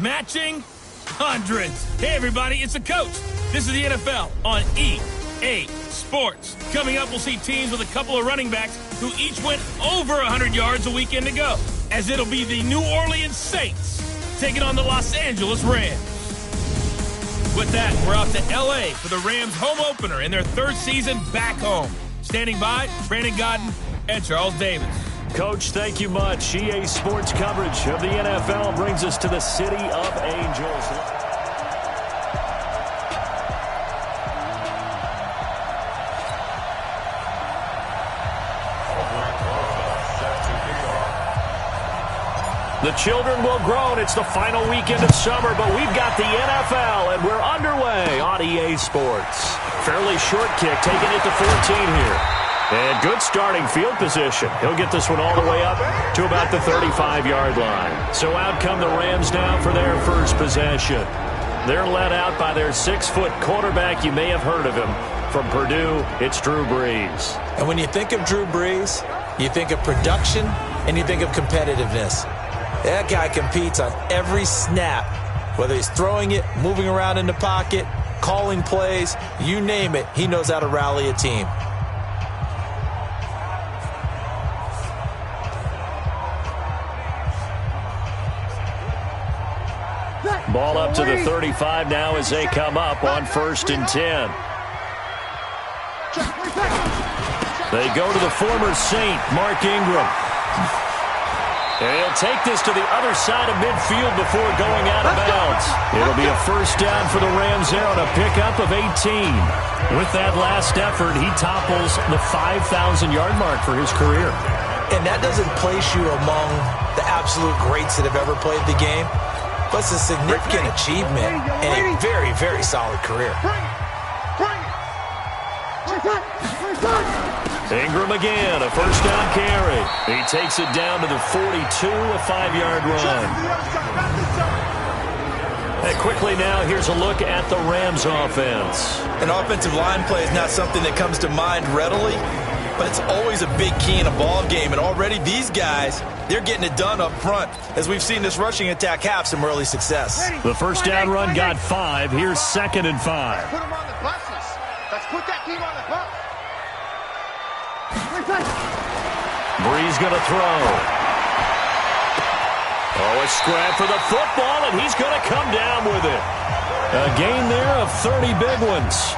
matching hundreds. Hey, everybody, it's the coach. This is the NFL on EA Sports. Coming up, we'll see teams with a couple of running backs who each went over 100 yards a weekend ago, as it'll be the New Orleans Saints taking on the Los Angeles Rams. With that, we're out to L.A. for the Rams' home opener in their third season back home. Standing by, Brandon Godden and Charles Davis. Coach, thank you much. EA Sports coverage of the NFL brings us to the City of Angels. The children will groan. It's the final weekend of summer, but we've got the NFL, and we're underway on EA Sports. Fairly short kick, taking it to 14 here. And good starting field position. He'll get this one all the way up to about the 35-yard line. So out come the Rams now for their first possession. They're led out by their 6-foot quarterback. You may have heard of him. From Purdue, it's Drew Brees. And when you think of Drew Brees, you think of production and you think of competitiveness. That guy competes on every snap, whether he's throwing it, moving around in the pocket, calling plays, you name it, he knows how to rally a team. Ball up to the 35 now as they come up on 1st and 10. They go to the former Saint, Mark Ingram. And he'll take this to the other side of midfield before going out of bounds. It'll be a first down for the Rams there on a pickup of 18. With that last effort, he topples the 5,000-yard mark for his career. And that doesn't place you among the absolute greats that have ever played the game, but it's a significant achievement and a very, very solid career. Ingram again, a first down carry. He takes it down to the 42, a 5-yard run. And quickly now, here's a look at the Rams offense. An offensive line play is not something that comes to mind readily, but it's always a big key in a ball game. And already these guys, they're getting it done up front, as we've seen this rushing attack have some early success. The first down run got 5. Here's 2nd and 5. Put them on the buses. Let's put that team on the bus. Brees going to throw. Oh, a scrap for the football, and he's going to come down with it. A gain there of 30 big ones.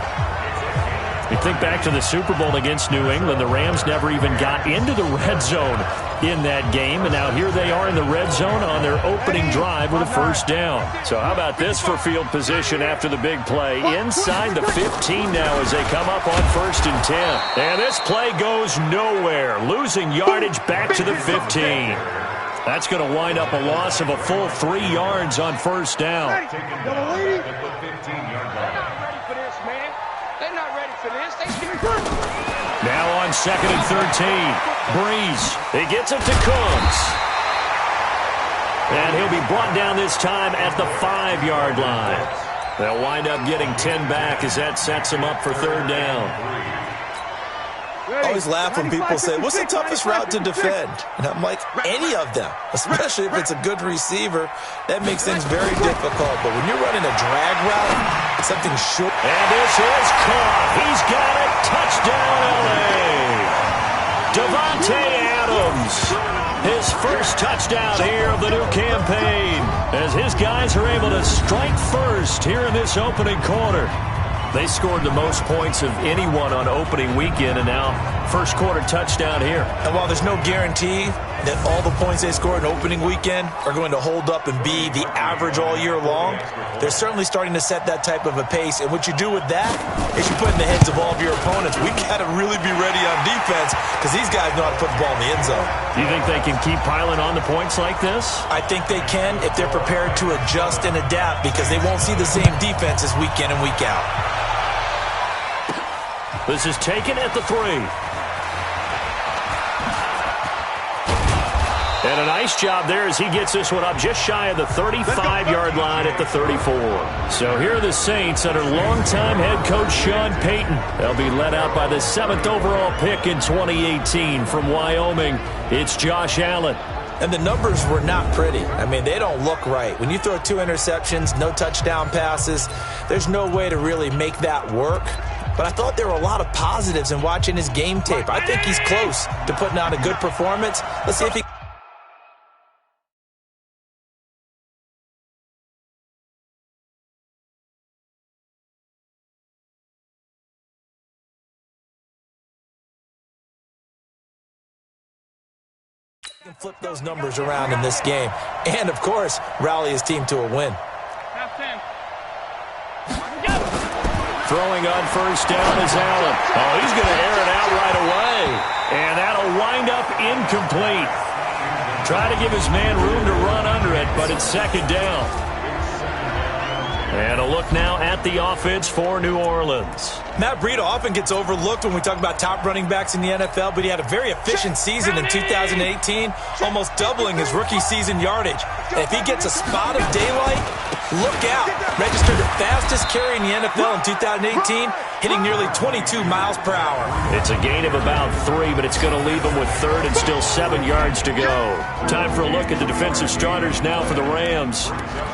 You think back to the Super Bowl against New England, the Rams never even got into the red zone in that game, and now here they are in the red zone on their opening drive with a first down. So how about this for field position after the big play? Inside the 15 now as they come up on 1st and 10. And this play goes nowhere, losing yardage back to the 15. That's going to wind up a loss of a full 3 yards on first down. Now on 2nd and 13. Brees. He gets it to Cooks. And he'll be brought down this time at the 5-yard line. They'll wind up getting 10 back as that sets him up for 3rd down. I always laugh when people say, what's the toughest route to defend? And I'm like, any of them, especially if it's a good receiver. That makes things very difficult. But when you're running a drag route, something short. And this is caught. He's got it. Touchdown, L.A. Davante Adams. His first touchdown here of the new campaign, as his guys are able to strike first here in this opening quarter. They scored the most points of anyone on opening weekend, and now first quarter touchdown here. And while there's no guarantee that all the points they scored in opening weekend are going to hold up and be the average all year long, they're certainly starting to set that type of a pace. And what you do with that is you put in the heads of all of your opponents, we got to really be ready on defense, because these guys know how to put the ball in the end zone. Do you think they can keep piling on the points like this? I think they can if they're prepared to adjust and adapt, because they won't see the same defenses week in and week out. This is taken at the 3. And a nice job there as he gets this one up just shy of the 35-yard line at the 34. So here are the Saints under longtime head coach Sean Payton. They'll be led out by the 7th overall pick in 2018 from Wyoming. It's Josh Allen. And the numbers were not pretty. I mean, they don't look right. When you throw 2 interceptions, no touchdown passes, there's no way to really make that work. But I thought there were a lot of positives in watching his game tape. I think he's close to putting out a good performance. Let's see if he can flip those numbers around in this game. And, of course, rally his team to a win. Throwing on first down is Allen. Oh, he's going to air it out right away. And that'll wind up incomplete. Try to give his man room to run under it, but it's second down. And a look now at the offense for New Orleans. Matt Breida often gets overlooked when we talk about top running backs in the NFL, but he had a very efficient season in 2018, almost doubling his rookie season yardage. And if he gets a spot of daylight, look out. Registered the fastest carry in the NFL in 2018, hitting nearly 22 miles per hour. It's a gain of about 3, but it's going to leave him with third and still 7 yards to go. Time for a look at the defensive starters now for the Rams.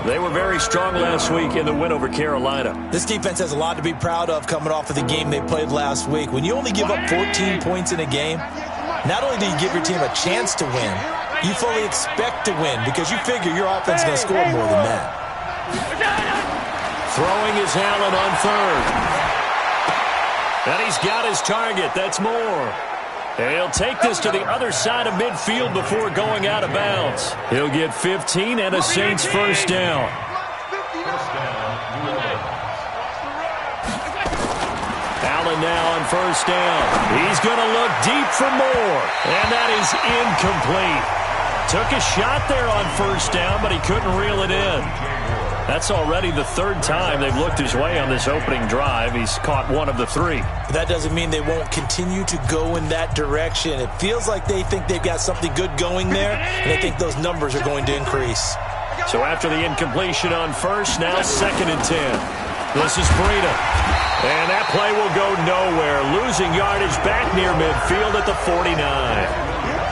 They were very strong last week in the win over Carolina. This defense has a lot to be proud of coming off of the game they played last week. When you only give up 14 points in a game, not only do you give your team a chance to win, you fully expect to win because you figure your offense is going to score more than that. Throwing is Allen on third. And he's got his target. That's more. And he'll take this to the other side of midfield before going out of bounds. He'll get 15 and a Saints first down. Allen now on first down. He's going to look deep for more. And that is incomplete. Took a shot there on first down, but he couldn't reel it in. That's already the third time they've looked his way on this opening drive. He's caught 1 of the 3. That doesn't mean they won't continue to go in that direction. It feels like they think they've got something good going there, and I think those numbers are going to increase. So after the incompletion on first, now 2nd and 10. This is Breida. And that play will go nowhere. Losing yardage back near midfield at the 49.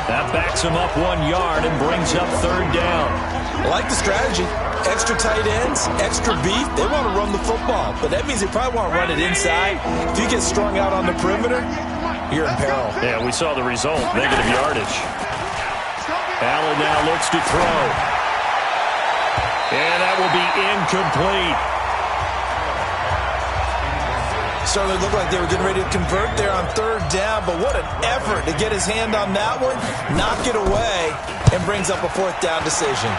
That backs him up 1 yard and brings up third down. I like the strategy. Extra tight ends, extra beef. They want to run the football, but that means they probably want to run it inside. If you get strung out on the perimeter, you're in peril. Yeah, we saw the result, negative yardage. Allen now looks to throw. And that will be incomplete. Certainly looked like they were getting ready to convert there on third down, but what an effort to get his hand on that one, knock it away, and brings up a 4th down decision.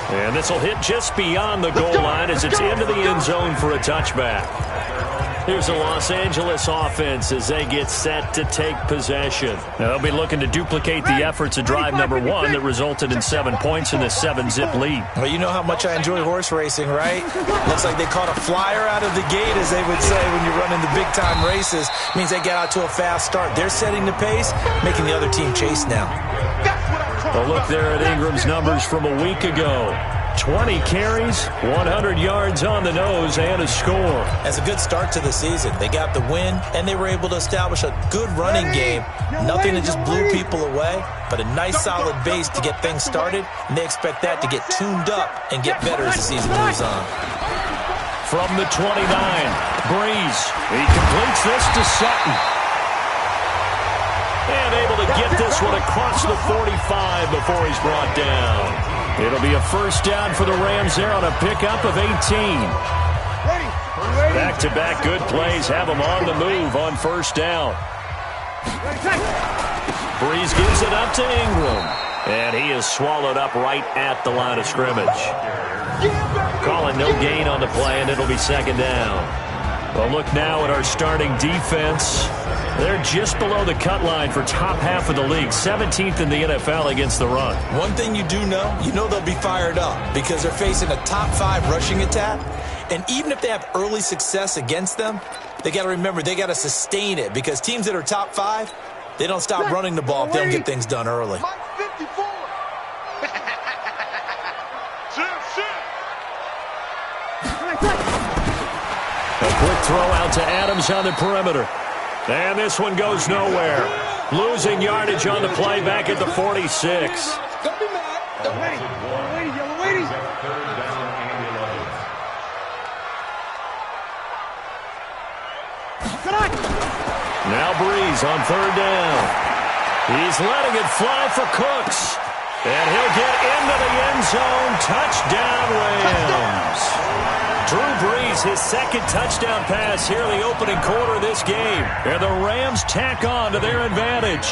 And this will hit just beyond the goal line as it's into the end zone for a touchback. Here's the Los Angeles offense as they get set to take possession. Now they'll be looking to duplicate the efforts of drive number 1 that resulted in 7 points in the 7-zip lead. Well, you know how much I enjoy horse racing, right? Looks like they caught a flyer out of the gate, as they would say when you're running the big-time races. Means they get out to a fast start. They're setting the pace, making the other team chase now. A look there at Ingram's numbers from a week ago. 20 carries, 100 yards on the nose, and a score. That's a good start to the season. They got the win, and they were able to establish a good running game. Nothing that just blew people away, but a nice solid base to get things started, and they expect that to get tuned up and get better as the season moves on. From the 29, Breeze. He completes this to Sutton. And able to get this one across the 45 before he's brought down. It'll be a first down for the Rams there on a pickup of 18. Back-to-back good plays have them on the move on first down. Breeze gives it up to Ingram. And he is swallowed up right at the line of scrimmage. Calling no gain on the play, and it'll be second down. Well, look now at our starting defense. They're just below the cut line for top half of the league, 17th in the NFL against the run. One thing you do know, they'll be fired up because they're facing a top 5 rushing attack. And even if they have early success against them, they got to remember they got to sustain it because teams that are top 5, they don't stop running the ball if they don't get things done early. A quick throw out to Adams on the perimeter. And this one goes nowhere. Losing yardage on the play back at the 46. Don't be mad. Don't wait. Yellow ladies. Now Breeze on third down. He's letting it fly for Cooks. And he'll get into the end zone. Touchdown, Rams. Drew Brees, his second touchdown pass here in the opening quarter of this game. And the Rams tack on to their advantage.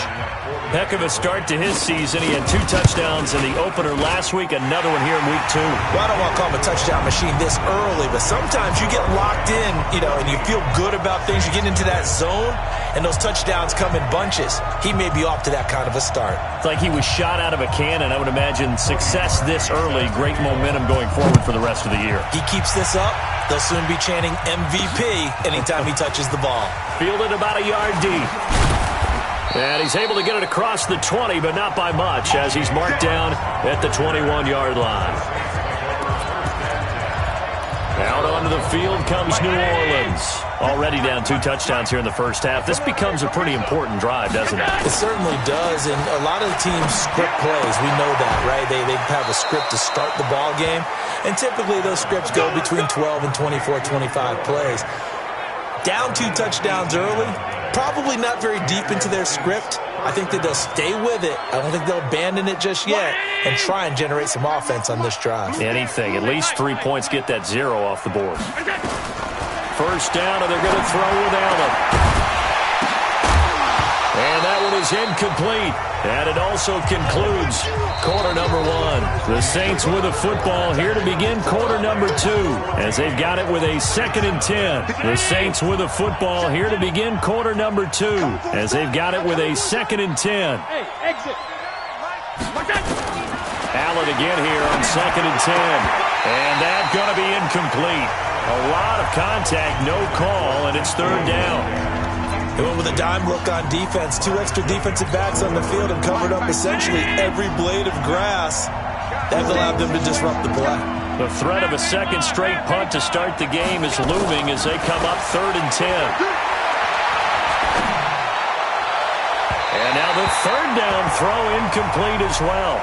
Heck of a start to his season. He had 2 touchdowns in the opener last week, another one here in week 2. Well, I don't want to call him a touchdown machine this early, but sometimes you get locked in, and you feel good about things. You get into that zone, and those touchdowns come in bunches. He may be off to that kind of a start. It's like he was shot out of a cannon. I would imagine success this early, great momentum going forward for the rest of the year. He keeps this up, they'll soon be chanting MVP anytime he touches the ball. Fielded about a yard deep. And he's able to get it across the 20, but not by much, as he's marked down at the 21-yard line. Out onto the field comes New Orleans. Already down 2 touchdowns here in the first half. This becomes a pretty important drive, doesn't it? It certainly does, and a lot of the teams script plays. We know that, right? They have a script to start the ball game, and typically those scripts go between 12 and 24, 25 plays. Down 2 touchdowns early, probably not very deep into their script. I think that they'll stay with it. I don't think they'll abandon it just yet and try and generate some offense on this drive. Anything. At least 3 points, get that 0 off the board. First down, and they're going to throw with Allen. And that one is incomplete. And it also concludes quarter number 1. The Saints with the football here to begin quarter number 2, as they've got it with a 2nd and 10. The Saints with the football here to begin quarter number 2, as they've got it with a 2nd and 10. Hey, exit. Allen again here on 2nd and 10. And that's going to be incomplete. A lot of contact, no call, and it's 3rd down. They went with a dime look on defense. 2 extra defensive backs on the field and covered up essentially every blade of grass. That allowed them to disrupt the play. The threat of a second straight punt to start the game is looming as they come up 3rd and 10. And now the 3rd down throw incomplete as well.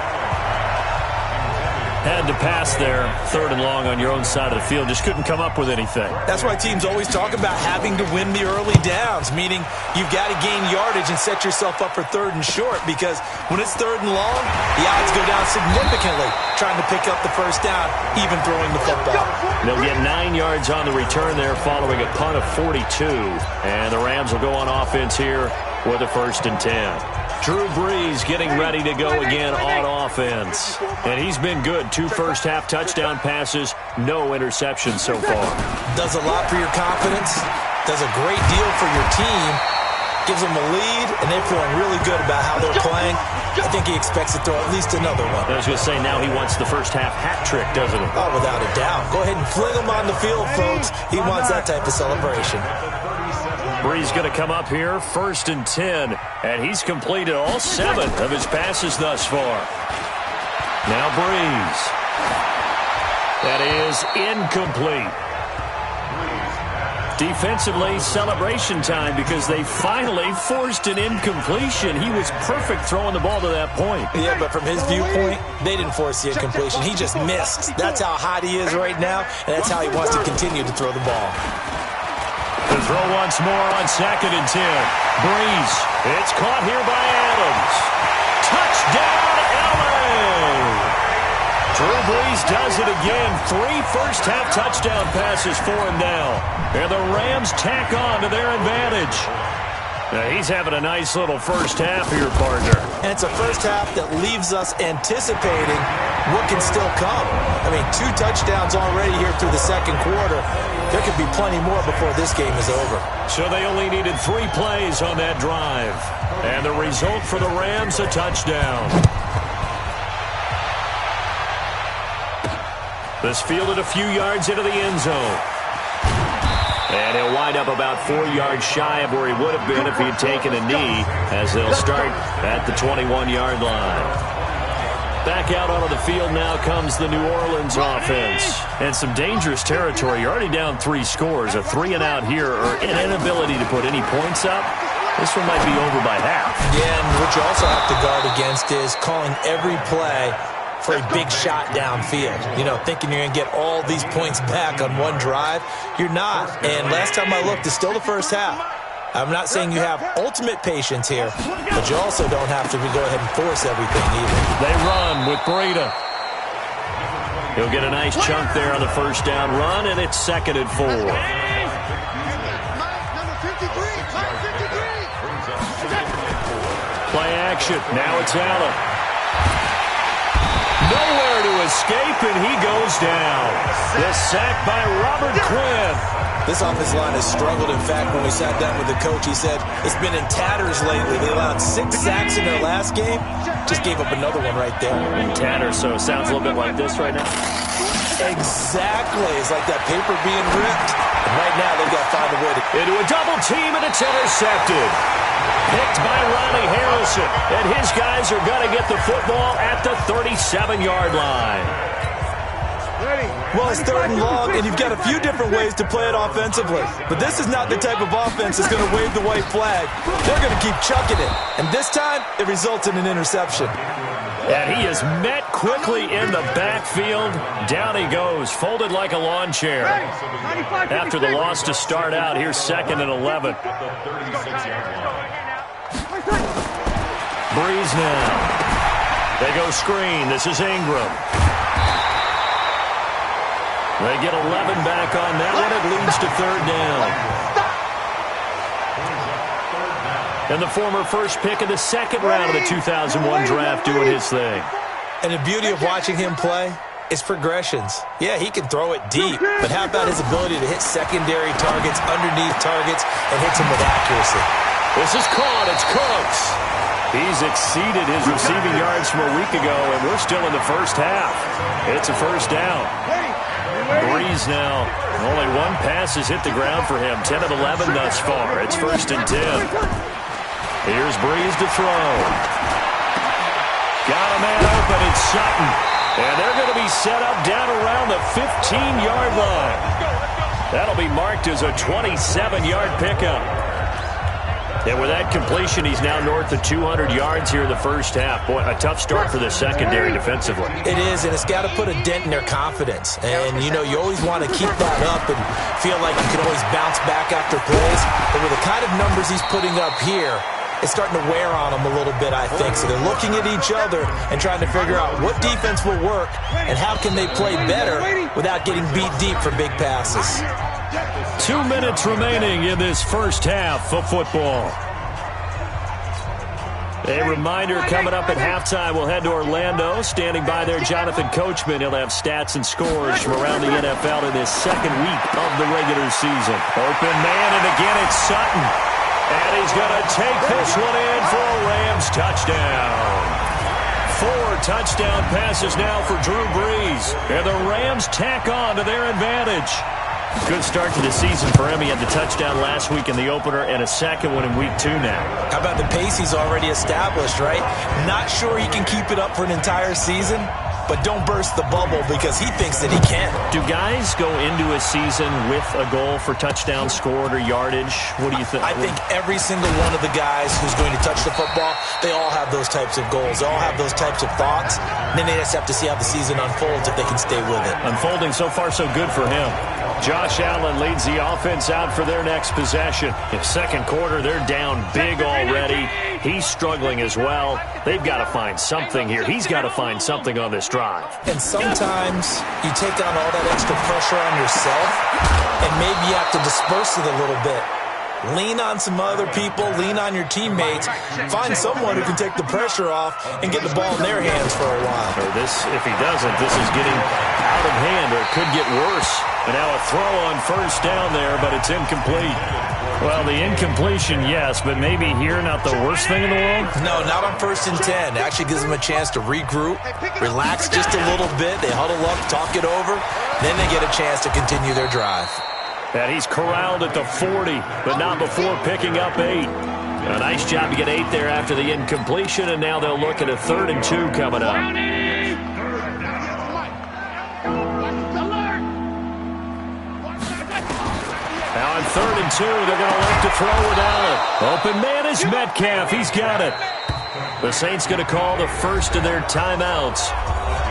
Had to pass there, 3rd and long on your own side of the field. Just couldn't come up with anything. That's why teams always talk about having to win the early downs, meaning you've got to gain yardage and set yourself up for 3rd and short, because when it's 3rd and long, the odds go down significantly trying to pick up the first down, even throwing the football. They'll get 9 yards on the return there following a punt of 42. And the Rams will go on offense here with a 1st and 10. Drew Brees getting ready to go again on offense. And he's been good. 2 first-half touchdown passes, no interceptions so far. Does a lot for your confidence, does a great deal for your team, gives them a lead, and they're feeling really good about how they're playing. I think he expects to throw at least another one. I was going to say, now he wants the first-half hat trick, doesn't he? Oh, without a doubt. Go ahead and fling him on the field, folks. He wants that type of celebration. Brees going to come up here, 1st and 10, and he's completed all 7 of his passes thus far. Now Brees. That is incomplete. Defensively, celebration time, because they finally forced an incompletion. He was perfect throwing the ball to that point. Yeah, but from his viewpoint, they didn't force the incompletion. He just missed. That's how hot he is right now, and that's how he wants to continue to throw the ball. The throw once more on 2nd and 10. Brees. It's caught here by Adams. Touchdown, LA! Drew Brees does it again. 3 first-half touchdown passes for him now. And the Rams tack on to their advantage. Now he's having a nice little first half here, partner. And it's a first half that leaves us anticipating what can still come. I mean, 2 touchdowns already here through the second quarter. There could be plenty more before this game is over. So they only needed 3 plays on that drive. And the result for the Rams, a touchdown. This fielded a few yards into the end zone. And he'll wind up about 4 yards shy of where he would have been if he had taken a knee, as they'll start at the 21-yard line. Back out onto the field now comes the New Orleans offense. And some dangerous territory. You're already down 3 scores. A 3-and-out here, or an inability to put any points up, This one might be over by half. Yeah, and what you also have to guard against is calling every play for a big shot downfield. You know, thinking you're going to get all these points back on one drive. You're not. And last time I looked, it's still the first half. I'm not saying you have ultimate patience here, but you also don't have to go ahead and force everything either. They run with Breida. He'll get a nice chunk there on the first down run, and it's 2nd and 4. Play action. Now it's Allen. Nowhere to escape, and he goes down. The sack by Robert Quinn. This offensive line has struggled. In fact, when we sat down with the coach, he said it's been in tatters lately. They allowed 6 sacks in their last game. Just gave up another one right there. In tatters, so it sounds a little bit like this right now. Exactly. It's like that paper being ripped. And right now, they've got to find a way to... Into a double team, and it's intercepted. Picked by Ronnie Harrison. And his guys are going to get the football at the 37-yard line. Well, it's 3rd and long, and you've got a few different ways to play it offensively. But this is not the type of offense that's going to wave the white flag. They're going to keep chucking it. And this time, it results in an interception. And he is met quickly in the backfield. Down he goes, folded like a lawn chair. After the loss to start out, here's 2nd and 11. Breeze now. They go screen. This is Ingram. They get 11 back on that one. It leads to 3rd down. And the former first pick of the 2nd round of the 2001 draft doing his thing. And the beauty of watching him play is progressions. Yeah, he can throw it deep, but how about his ability to hit secondary targets, underneath targets, and hits them with accuracy? This is caught. It's Cooks. He's exceeded his receiving yards from a week ago, and we're still in the first half. It's a first down. Breeze now. Only one pass has hit the ground for him. 10 of 11 thus far. It's 1st and 10. Here's Breeze to throw. Got a man open. It's Sutton. And they're going to be set up down around the 15-yard line. That'll be marked as a 27-yard pickup. And with that completion, he's now north of 200 yards here in the first half. Boy, a tough start for the secondary defensively. It is, and it's got to put a dent in their confidence. And, you know, you always want to keep that up and feel like you can always bounce back after plays. But with the kind of numbers he's putting up here, it's starting to wear on them a little bit, I think. So they're looking at each other and trying to figure out what defense will work and how can they play better without getting beat deep for big passes. 2 minutes remaining in this first half of football. A reminder coming up at halftime, we'll head to Orlando. Standing by there, Jonathan Coachman. He'll have stats and scores from around the NFL in this 2nd week of the regular season. Open man, and again it's Sutton. And he's going to take this one in for a Rams touchdown. 4 touchdown passes now for Drew Brees. And the Rams tack on to their advantage. Good start to the season for him. He had the touchdown last week in the opener and a 2nd one in week 2 now. How about the pace he's already established, right? Not sure he can keep it up for an entire season, but don't burst the bubble because he thinks that he can. Do guys go into a season with a goal for touchdowns scored or yardage? What do you think? I think every single one of the guys who's going to touch the football, they all have those types of goals. They all have those types of thoughts. And then they just have to see how the season unfolds if they can stay with it. Unfolding so far so good for him. Josh Allen leads the offense out for their next possession. In 2nd quarter, they're down big already. He's struggling as well. They've got to find something here. He's got to find something on this drive. And sometimes you take on all that extra pressure on yourself, and maybe you have to disperse it a little bit. Lean on some other people, lean on your teammates, find someone who can take the pressure off and get the ball in their hands for a while. Or this, if he doesn't, this is getting out of hand, or it could get worse. And now a throw on first down there, but it's incomplete. Well, the incompletion, yes, but maybe here not the worst thing in the world? No, not on 1st and 10. It actually gives them a chance to regroup, relax just a little bit. They huddle up, talk it over. Then they get a chance to continue their drive. And he's corralled at the 40, but not before picking up 8. A nice job to get 8 there after the incompletion, and now they'll look at a 3rd and 2 coming up. Now on 3rd and 2. They're going to look to throw with Allen. Open man is Metcalf. He's got it. The Saints going to call the first of their timeouts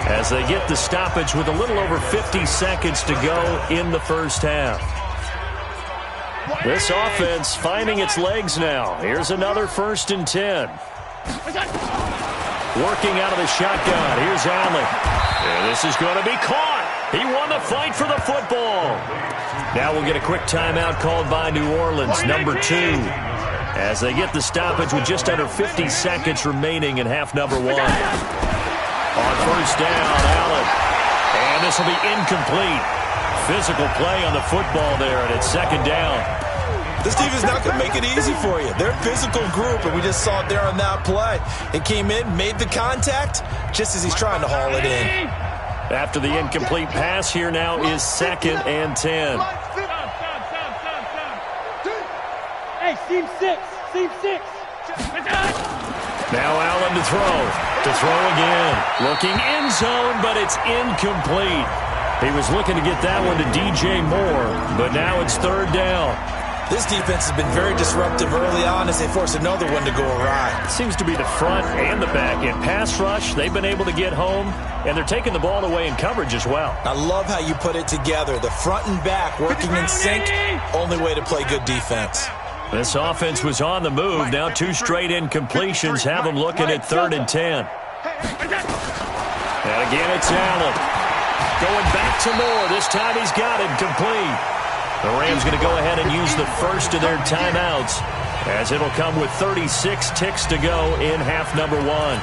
as they get the stoppage with a little over 50 seconds to go in the first half. This offense finding its legs now. Here's another 1st and 10. Working out of the shotgun. Here's Allen. And this is going to be caught. He won the fight for the football. Now we'll get a quick timeout called by New Orleans, number 2. As they get the stoppage with just under 50 seconds remaining in half number 1. On 1st down, Allen. And this will be incomplete. Physical play on the football there, and it's 2nd down. This defense is not going to make it easy for you. They're a physical group, and we just saw it there on that play. It came in, made the contact, just as he's trying to haul it in. After the incomplete pass, here now is 2nd and 10. Hey, seam 6. Now Allen to throw. To throw again. Looking end zone, but it's incomplete. He was looking to get that one to DJ Moore, but now it's 3rd down. This defense has been very disruptive early on as they force another one to go awry. Seems to be the front and the back. In pass rush, they've been able to get home, and they're taking the ball away in coverage as well. I love how you put it together. The front and back working in sync, only way to play good defense. This offense was on the move. Now 2 straight incompletions have them looking at 3rd and 10. And again, it's Allen. Going back to Moore. This time he's got it complete. The Rams going to go ahead and use the first of their timeouts as it'll come with 36 ticks to go in half number 1.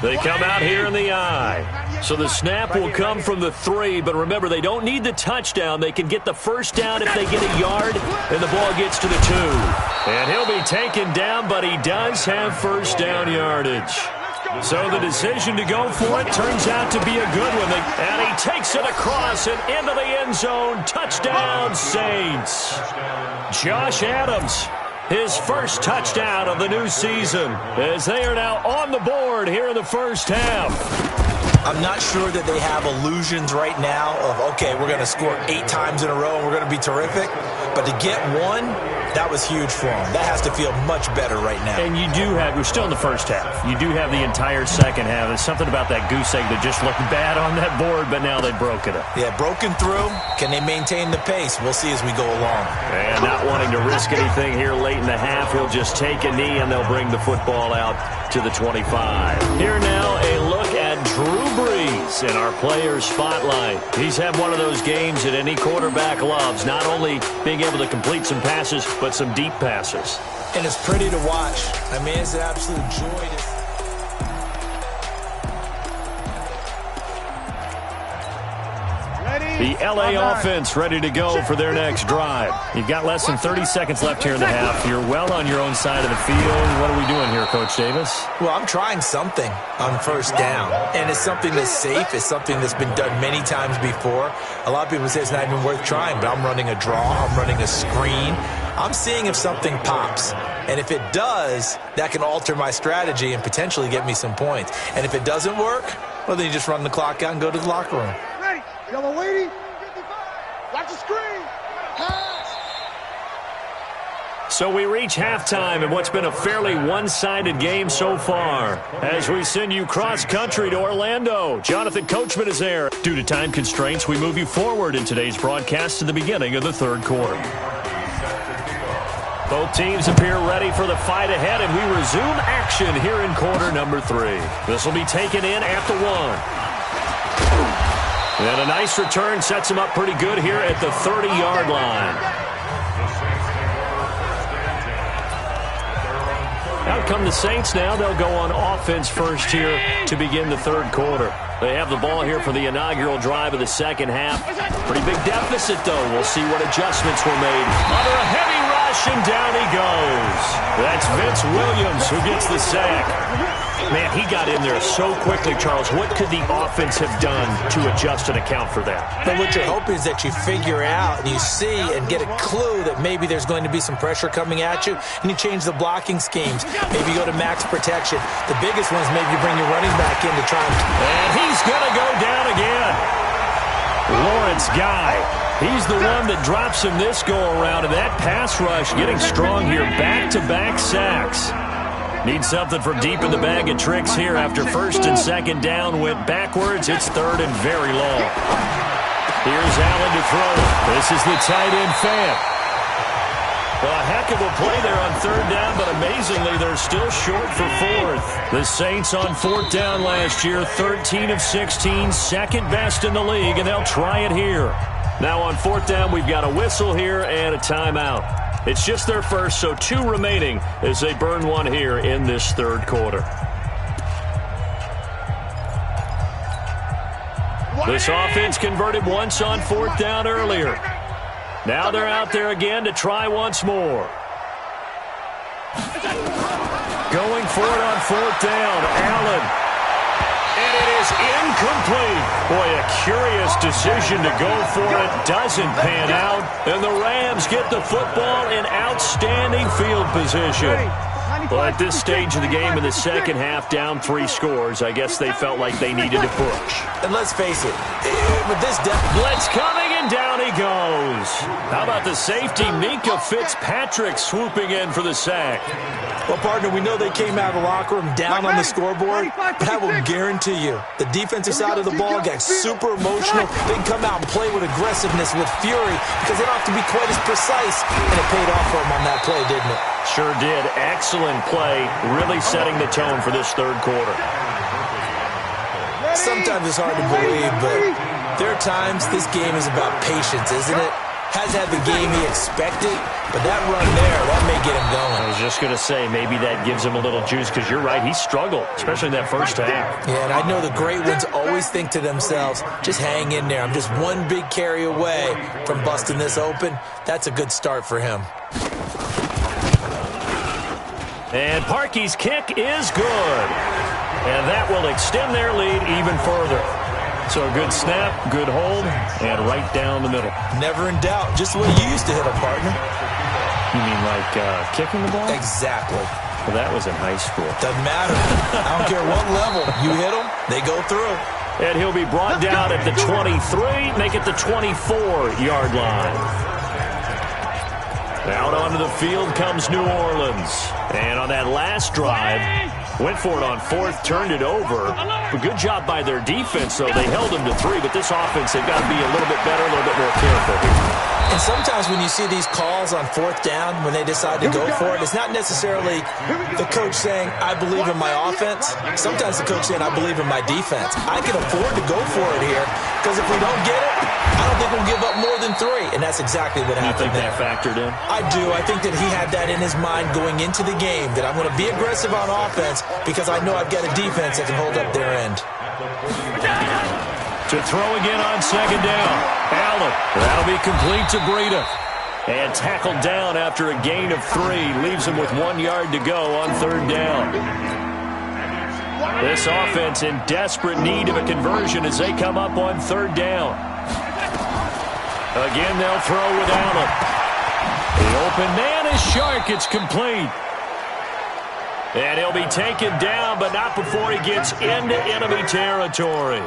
They come out here in the I. So the snap will come from the 3, but remember, they don't need the touchdown. They can get the 1st down if they get a yard, and the ball gets to the 2. And he'll be taken down, but he does have 1st down yardage. So the decision to go for it turns out to be a good one. And he takes it across and into the end zone. Touchdown, Saints. Josh Adams. His first touchdown of the new season as they are now on the board here in the first half. I'm not sure that they have illusions right now of, okay, we're going to score 8 times in a row and we're going to be terrific. But to get one, that was huge for them. That has to feel much better right now. And you do have, we're still in the first half. You do have the entire second half. There's something about that goose egg that just looked bad on that board, but now they've broken it. Yeah, broken through. Can they maintain the pace? We'll see as we go along. And not wanting to risk anything here late in the half, he'll just take a knee and they'll bring the football out to the 25. Here now, a look at Drew Brees in our player spotlight. He's had one of those games that any quarterback loves, not only being able to complete some passes, but some deep passes. And it's pretty to watch. I mean, it's an absolute joy to see. The L.A. offense ready to go for their next drive. You've got less than 30 seconds left here in the half. You're well on your own side of the field. What are we doing here, Coach Davis? Well, I'm trying something on 1st down. And it's something that's safe. It's something that's been done many times before. A lot of people say it's not even worth trying, but I'm running a draw. I'm running a screen. I'm seeing if something pops. And if it does, that can alter my strategy and potentially get me some points. And if it doesn't work, well, then you just run the clock out and go to the locker room. Ready. Yellow lady. Watch the screen. Pass. So we reach halftime in what's been a fairly one-sided game so far. As we send you cross-country to Orlando, Jonathan Coachman is there. Due to time constraints, we move you forward in today's broadcast to the beginning of the 3rd quarter. Both teams appear ready for the fight ahead, and we resume action here in quarter number 3. This will be taken in at the 1. And a nice return sets him up pretty good here at the 30-yard line. Out come the Saints now. They'll go on offense first here to begin the 3rd quarter. They have the ball here for the inaugural drive of the second half. Pretty big deficit, though. We'll see what adjustments were made. Under a heavy rush, and down he goes. That's Vince Williams who gets the sack. Man, he got in there so quickly, Charles. What could the offense have done to adjust and account for that? But what you're hoping is that you figure out and you see and get a clue that maybe there's going to be some pressure coming at you, and you change the blocking schemes. Maybe you go to max protection. The biggest one is maybe you bring your running back in to try and he's going to go down again. Lawrence Guy. He's the one that drops him this go-around, and that pass rush getting strong here. Back-to-back sacks. Need something from deep in the bag of tricks here after first and second down went backwards. It's third and very long. Here's Allen to throw. This is the tight end fan. Well, a heck of a play there on third down, but amazingly, they're still short for fourth. The Saints on fourth down last year, 13 of 16, second best in the league, and they'll try it here. Now on fourth down, we've got a whistle here and a timeout. It's just their first, so 2 remaining as they burn one here in this third quarter. This offense converted once on fourth down earlier. Now they're out there again to try once more. Going for it on fourth down, Allen. And it is incomplete. Boy, a curious decision to go for it. Doesn't pan out. And the Rams get the football in outstanding field position. Well, at this stage of the game in the second half, down 3 scores, I guess they felt like they needed to push. And let's face it, with this depth, blitz coming, and down he goes. How about the safety, Minka Fitzpatrick, swooping in for the sack? Well, partner, we know they came out of the locker room down on the scoreboard, but I will guarantee you the defensive side of the ball got super emotional. They can come out and play with aggressiveness, with fury, because they don't have to be quite as precise, and it paid off for them on that play, didn't it? Sure did. Excellent play, really setting the tone for this third quarter. Sometimes it's hard to believe, but there are times this game is about patience, isn't it? Has had the game he expected, but that run there, that may get him going. I was just going to say, maybe that gives him a little juice, because you're right, he struggled, especially in that first half. Yeah, and I know the great ones always think to themselves, just hang in there. I'm just one big carry away from busting this open. That's a good start for him. And Parkey's kick is good. And that will extend their lead even further. So a good snap, good hold, and right down the middle. Never in doubt. Just the way you used to hit a partner. You mean like kicking the ball? Exactly. Well, that was in high school. Doesn't matter. I don't care what level. You hit them, they go through. And he'll be brought down at the 23, make it the 24-yard line. Out onto the field comes New Orleans. And on that last drive, went for it on fourth, turned it over. But good job by their defense, though. They held them to 3, but this offense, they've got to be a little bit better, a little bit more careful here. And sometimes when you see these calls on fourth down, when they decide to go for it, it's not necessarily the coach saying, I believe in my offense. Sometimes the coach saying, I believe in my defense. I can afford to go for it here, because if we don't get it, I don't think we'll give up more than 3. And that's exactly what happened there. You think that factored in? I do. I think that he had that in his mind going into the game, that I'm going to be aggressive on offense because I know I've got a defense that can hold up their end. To throw again on second down. Allen. That'll be complete to Breida. And tackled down after a gain of 3. Leaves him with 1 yard to go on third down. This offense in desperate need of a conversion as they come up on third down. Again, they'll throw with Allen. The open man is Shark. It's complete. And he'll be taken down, but not before he gets into enemy territory.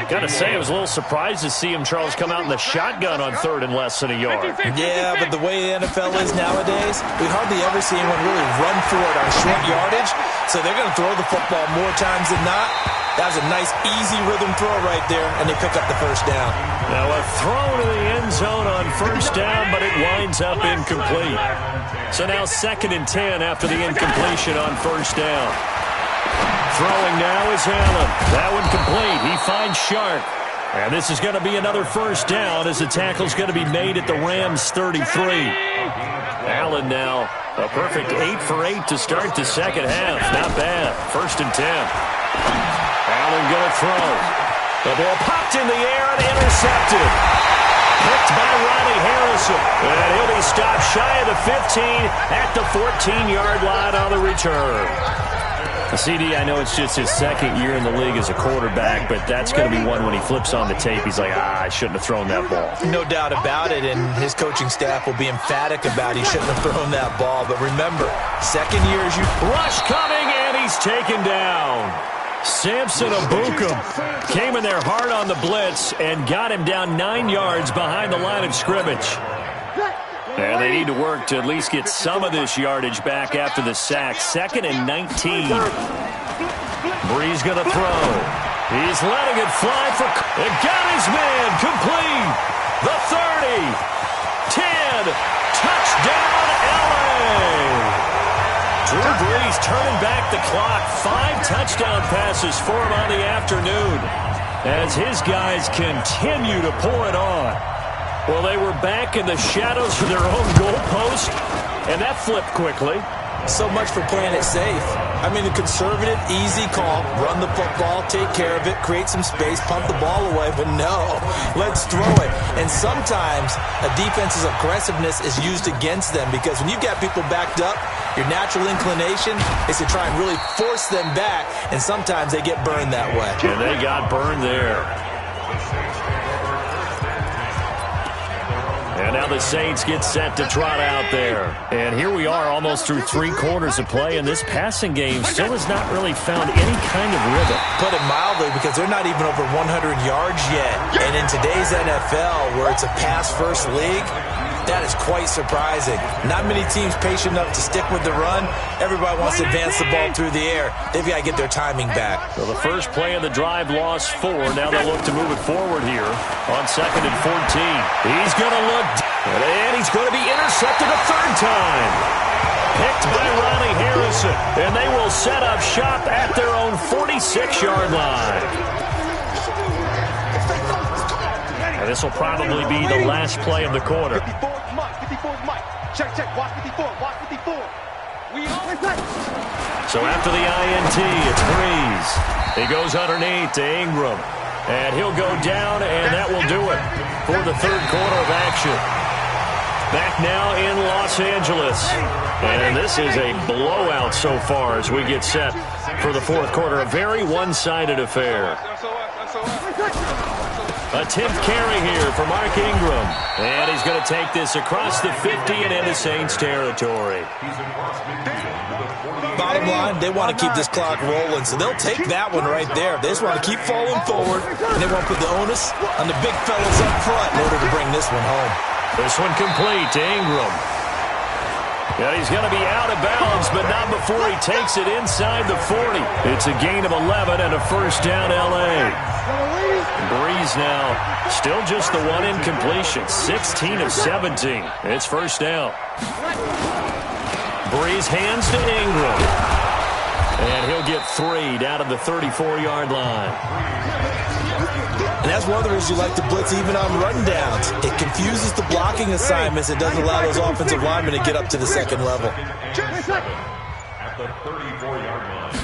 Got to say, I was a little surprised to see him, Charles, come out in the shotgun on third and less than a yard. Yeah, but the way the NFL is nowadays, we hardly ever see anyone really run for it on short yardage. So they're going to throw the football more times than not. That was a nice, easy rhythm throw right there, and they pick up the first down. Now a throw to the end zone on first down, but it winds up incomplete. So now 2nd and 10 after the incompletion on first down. Throwing now is Allen. That one complete. He finds Shark. And this is going to be another first down as the tackle's going to be made at the Rams' 33. Allen now a perfect 8 for 8 to start the second half. Not bad. 1st and 10. Allen going to throw. The ball popped in the air and intercepted. Picked by Riley Harrison. And he'll be stopped shy of the 15 at the 14-yard line on the return. CD, I know it's just his second year in the league as a quarterback, but that's going to be one when he flips on the tape. He's like, I shouldn't have thrown that ball. No doubt about it, and his coaching staff will be emphatic about he shouldn't have thrown that ball. But remember, second year as you... Rush coming, and he's taken down. Samson Abukum came in there hard on the blitz and got him down 9 yards behind the line of scrimmage. And they need to work to at least get some of this yardage back after the sack. 2nd and 19. Bree's going to throw. He's letting it fly for... It got his man complete. The 30. 10. Touchdown, L.A. Drew Brees turning back the clock. 5 touchdown passes for him on the afternoon as his guys continue to pour it on. Well, they were back in the shadows of their own goalpost, and that flipped quickly. So much for playing it safe. I mean, a conservative, easy call, run the football, take care of it, create some space, pump the ball away, but no, let's throw it. And sometimes a defense's aggressiveness is used against them because when you've got people backed up, your natural inclination is to try and really force them back, and sometimes they get burned that way. And they got burned there. And now the Saints get set to trot out there. And here we are almost through 3 quarters of play, and this passing game still has not really found any kind of rhythm. Put it mildly, because they're not even over 100 yards yet. And in today's NFL, where it's a pass-first league, that is quite surprising. Not many teams patient enough to stick with the run. Everybody wants to advance the ball through the air. They've got to get their timing back. So the first play of the drive lost 4. Now they look to move it forward here on 2nd and 14. He's going to look, and he's going to be intercepted a 3rd time. Picked by Riley Harrison, and they will set up shop at their own 46-yard line. And this will probably be the last play of the quarter. 54, Mike. Check, watch 54, watch 54. So after the INT, it's Brees. He goes underneath to Ingram. And he'll go down, and that will do it for the 3rd quarter of action. Back now in Los Angeles. And this is a blowout so far as we get set for the 4th quarter. A very one-sided affair. A 10th carry here for Mark Ingram. And he's going to take this across the 50 and into Saints territory. Bottom line, they want to keep this clock rolling, so they'll take that one right there. They just want to keep falling forward, and they want to put the onus on the big fellas up front in order to bring this one home. This one complete to Ingram. And he's going to be out of bounds, but not before he takes it inside the 40. It's a gain of 11 and a first down L.A. Brees now still just the one incompletion. 16 of 17. It's first down. Brees hands to Ingram. And he'll get 3 down to the 34-yard line. And that's one of the reasons you like to blitz even on rundowns. It confuses the blocking assignments. It doesn't allow those offensive linemen to get up to the 2nd level. At the 34-yard line.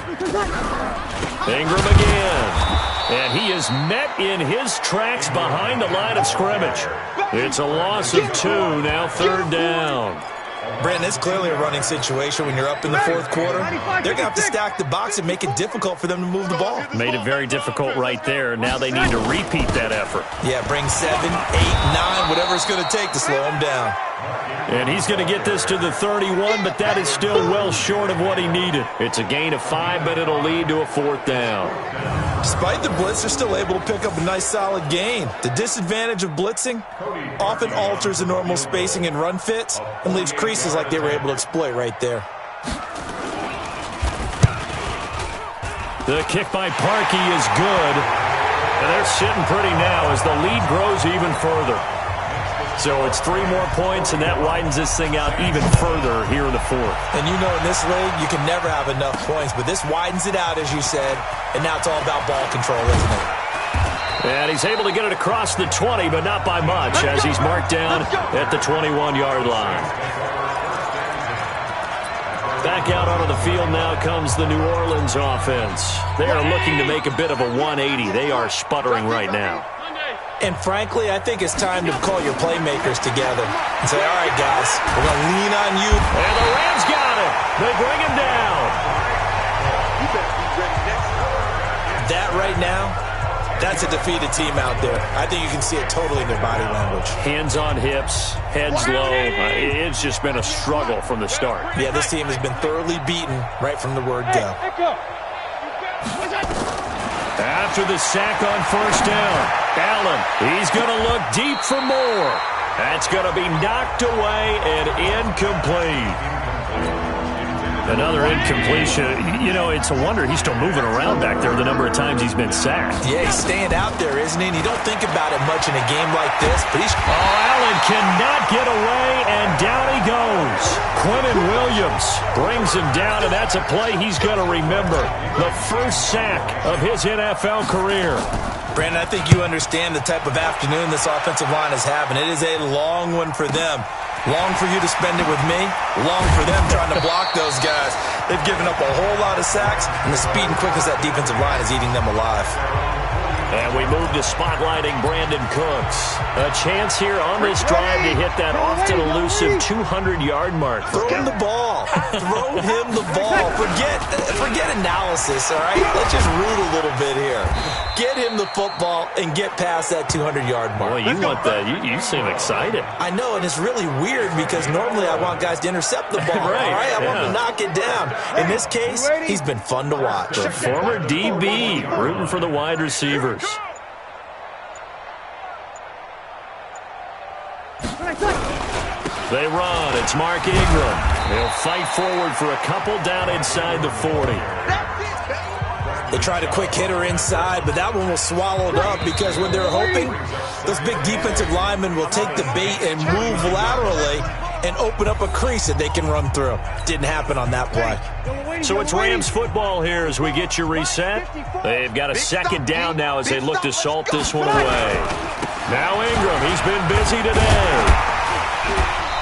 Ingram again. And he is met in his tracks behind the line of scrimmage. It's a loss of 2, now 3rd down. Brandon, it's clearly a running situation when you're up in the 4th quarter. They're going to have to stack the box and make it difficult for them to move the ball. Made it very difficult right there. Now they need to repeat that effort. Yeah, bring 7, 8, 9, whatever it's going to take to slow them down. And he's going to get this to the 31, but that is still well short of what he needed. It's a gain of 5, but it'll lead to a 4th down. Despite the blitz, they're still able to pick up a nice solid gain. The disadvantage of blitzing often alters the normal spacing and run fits and leaves creases like they were able to exploit right there. The kick by Parkey is good. And they're sitting pretty now as the lead grows even further. So it's 3 more points, and that widens this thing out even further here in the 4th. And you know in this league, you can never have enough points, but this widens it out, as you said, and now it's all about ball control, isn't it? And he's able to get it across the 20, but not by much, as he's marked down at the 21-yard line. Back out onto the field now comes the New Orleans offense. They are looking to make a bit of a 180. They are sputtering right now. And frankly, I think it's time to call your playmakers together and say, all right, guys, we're going to lean on you. And the Rams got it. They bring him down. That right now, that's a defeated team out there. I think you can see it totally in their body language. Hands on hips, heads low. It's just been a struggle from the start. Yeah, this team has been thoroughly beaten right from the word go. After the sack on first down, Allen, he's going to look deep for more. That's going to be knocked away and incomplete. Another incompletion. You know, it's a wonder he's still moving around back there the number of times he's been sacked. Yeah, he's staying out there, isn't he? And you don't think about it much in a game like this, but he's... Oh, Allen cannot get away, and down he goes. Quinnen Williams brings him down, and that's a play he's going to remember. The first sack of his NFL career. Brandon, I think you understand the type of afternoon this offensive line is having. It is a long one for them. Long for you to spend it with me. Long for them trying to block those guys. They've given up a whole lot of sacks, and the speed and quickness of that defensive line is eating them alive. And we move to spotlighting Brandon Cooks. A chance here on this drive to hit that often elusive 200-yard mark. Throw him the ball. Throw him the ball. Forget analysis, all right? Let's just root a little bit here. Get him the football and get past that 200-yard mark. Boy, you want that. You seem excited. I know, and it's really weird because normally I want guys to intercept the ball, right, all right? I want yeah. them to knock it down. In this case, he's been fun to watch. The former DB rooting for the wide receivers. They run. It's Mark Ingram. He'll fight forward for a couple down inside the 40. They tried a quick hitter inside, but that one was swallowed up because when they're hoping, those big defensive linemen will take the bait and move laterally and open up a crease that they can run through. Didn't happen on that play. So it's Rams football here as we get you reset. They've got a second down now as they look to salt this one away. Now Ingram, he's been busy today.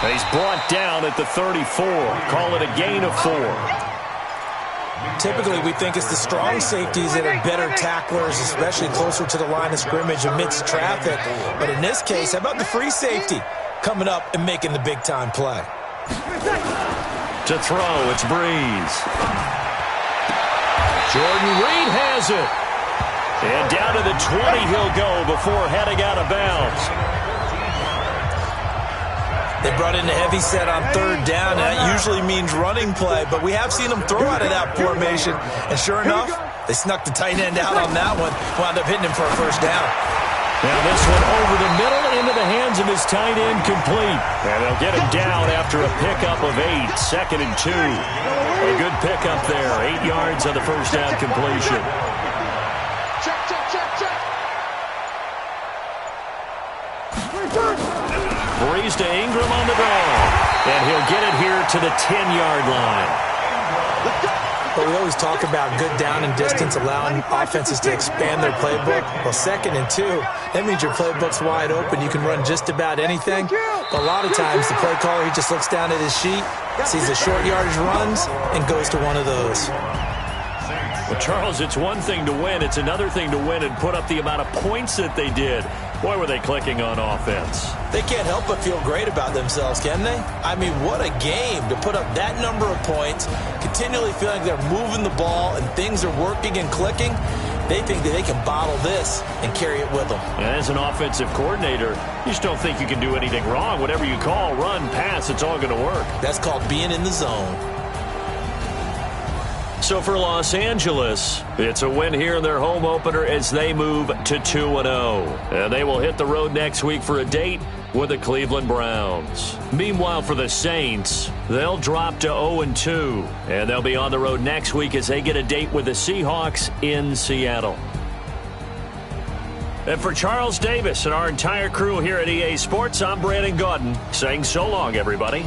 He's brought down at the 34. Call it a gain of 4. Typically, we think it's the strong safeties that are better tacklers, especially closer to the line of scrimmage amidst traffic. But in this case, how about the free safety coming up and making the big-time play? To throw, it's Breeze. Jordan Reed has it. And down to the 20 he'll go before heading out of bounds. They brought in a heavy set on third down, and that usually means running play, but we have seen them throw out of that formation, and sure enough, they snuck the tight end out on that one, wound up hitting him for a first down. Now this one over the middle into the hands of his tight end complete. And they'll get him down after a pickup of 8, 2nd and 2. A good pickup there, 8 yards on the first down completion. Breeze to Ingram on the draw. And he'll get it here to the 10-yard line. But we always talk about good down and distance, allowing offenses to expand their playbook. Well, 2nd and 2, that means your playbook's wide open. You can run just about anything. But a lot of times, the play caller, he just looks down at his sheet, sees the short yardage runs, and goes to one of those. Well, Charles, it's one thing to win. It's another thing to win and put up the amount of points that they did. Boy, were they clicking on offense. They can't help but feel great about themselves, can they? I mean, what a game to put up that number of points, continually feeling they're moving the ball and things are working and clicking. They think that they can bottle this and carry it with them. And as an offensive coordinator, you just don't think you can do anything wrong. Whatever you call, run, pass, it's all going to work. That's called being in the zone. So for Los Angeles, it's a win here in their home opener as they move to 2-0. And they will hit the road next week for a date with the Cleveland Browns. Meanwhile, for the Saints, they'll drop to 0-2. And they'll be on the road next week as they get a date with the Seahawks in Seattle. And for Charles Davis and our entire crew here at EA Sports, I'm Brandon Gaudin saying so long, everybody.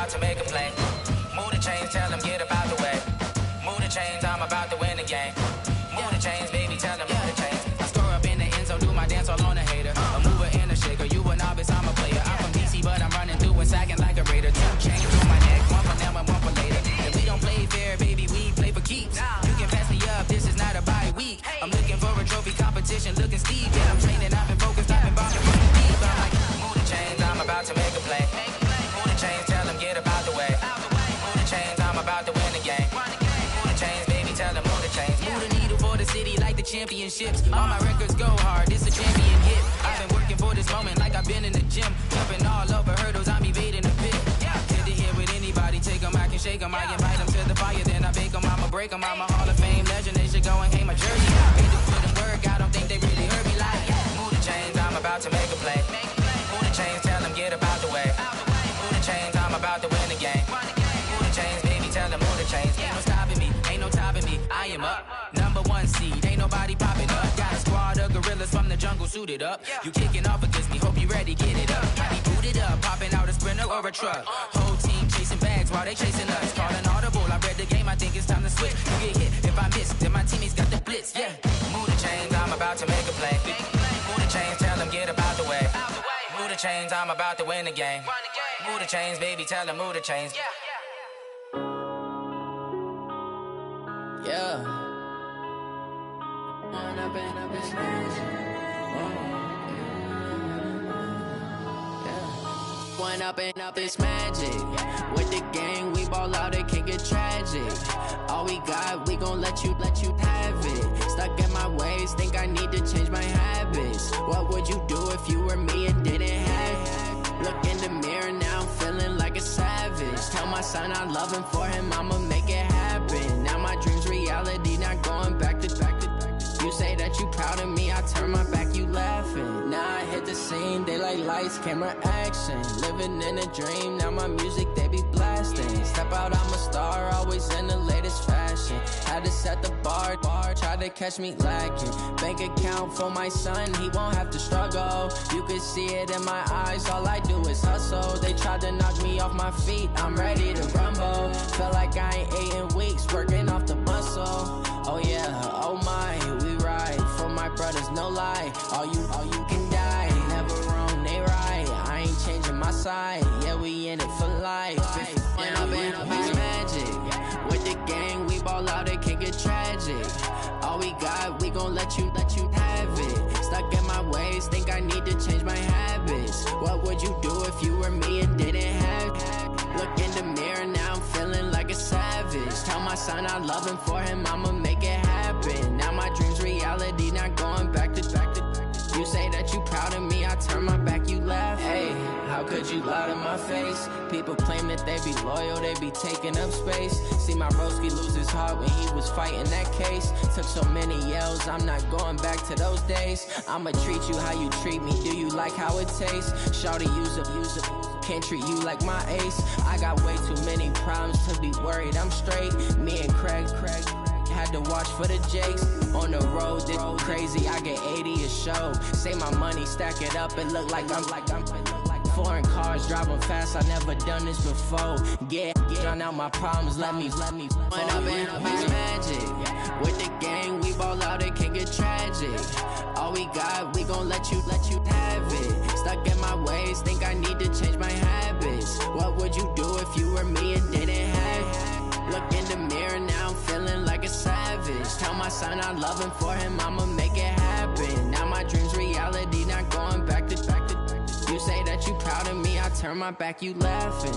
about to make a play. Move the chains, tell them get up out the way. Move the chains, I'm about to win the game. Move the chains, baby, tell them move the chains. I score up in the end zone, do my dance all on a hater. A mover and a shaker, you a novice, I'm a player. I'm from DC, but I'm running through and sagging like a raider. 2 chains on my neck, one for now and one for later. And we don't play fair, baby, we play for keeps. You can pass me up, this is not a bye week. I'm looking for a trophy competition, looking steep. Yeah, I'm training, I've been focused, I've been bombing from the deep. I'm like, move the chains, I'm about to make a play. Move the chains, tell them get up out the way. Move the chains, I'm about to win the game. Move the chains, baby, tell them move the chains. Move the needle for the city like the championships. All my records go hard, this a champion hit. I've been working for this moment like I've been in the gym. Jumping all over hurdles, I'm evading the pit. Good to hear with anybody, take them, I can shake them. I invite them to the fire, then I bake them, I'ma break them. I'm a Hall of Fame legend, they should go and hang my jersey. Made to put in work, I don't think they really heard me like. Move the chains, I'm about to make a play. Move the chains, tell them get up out the way. Move the chains, I'm about to win the game. Move the chains, baby, tell them move the chains. Ain't no stopping me, ain't no topping me, I am up. #1 seed, ain't nobody popping up. Got a squad of gorillas from the jungle suited up. You kicking off against me, hope you ready, get it up. Body booted up, popping out a Sprinter or a truck. Whole team chasing bags while they chasing us. Calling audible, I read the game, I think it's time to switch. You get hit, if I miss, then my teammates got the blitz, yeah. Move the chains, I'm about to make a play. Move the chains, tell them get up out the way. Move the chains, I'm about to win the game. Move the chains, baby, tell them move the chains. Yeah. One up and up is magic. With the gang, we ball out, it can get tragic. All we got, we gon' let you have it. Stuck in my ways, think I need to change my habits. What would you do if you were me and didn't have it? Look in the mirror now, I'm feeling like a savage. Tell my son I love him, for him I'ma make it happen. Now my dream's reality, not going back to. You say that you proud of me, I turn my back, you laughing. Now I hit the scene, they like lights, camera, action. Living in a dream, now my music, they be blasting. Step out, I'm a star, always in the latest fashion. Had to set the bar, try to catch me lacking. Bank account for my son, he won't have to struggle. You can see it in my eyes, all I do is hustle. They tried to knock me off my feet, I'm ready to rumble. Felt like I ain't ate in weeks, working off the muscle. Oh yeah, oh my, we ride for my brothers, no lie. All you can die, never wrong, they right. I ain't changing my side, yeah, we in it for life. When up and up is magic. With the gang, we ball out, it can get tragic. All we got, we gon' let you have it. Stuck in my ways, think I need to change my habits. What would you do if you were me and didn't have it? Look in the mirror now, I'm feeling like a savage. Tell my son I love him, for him I'ma make it happen. Now my dream's reality, not going back to. You say that you proud of me, I turn my back, you laugh. Hey, how could you lie to my face? People claim that they be loyal, they be taking up space. See my broski lose his heart when he was fighting that case. Took so many yells, I'm not going back to those days. I'ma treat you how you treat me, do you like how it tastes? Shawty, use it. Can't treat you like my ace. I got way too many problems to be worried, I'm straight. Me and Craig had to watch for the Jakes. On the road, this crazy, I get 80 a show. Say my money, stack it up, it look like I'm foreign cars, driving fast, I never done this before. Get drown out my problems, let me When up and up is magic. With the gang, we ball out, it can get tragic. All we got, we gon' let you have it. Stuck in my ways, think I need to change my habits. What would you do if you were me and didn't have it? Look in the mirror now, I'm feeling like a savage. Tell my son I love him, for him I'ma make it happen. Now my dream's reality, not going back to. You say that you proud of me, I turn my back, you laughing.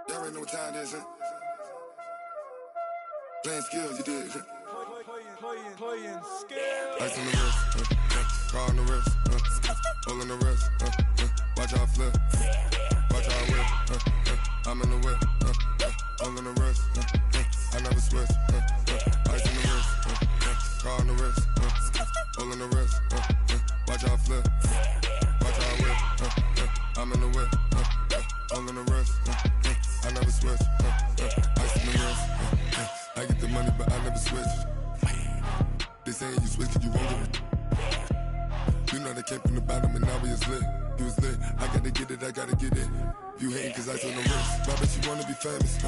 Y'all already know what time it is, huh? Playing skills, you did, huh? Playing skills. Ice on the wrist, car on the wrist, hole on the wrist, watch out flip, watch out whip, I'm in the whip, hole on the wrist, I never switch, ice on the wrist, car on the wrist, hole on the wrist, They saying you switch, you won't get it. You know they came from the bottom and now we is lit. You was lit, I gotta get it, I gotta get it. You hating cause I told no risk. But I bet you wanna be famous,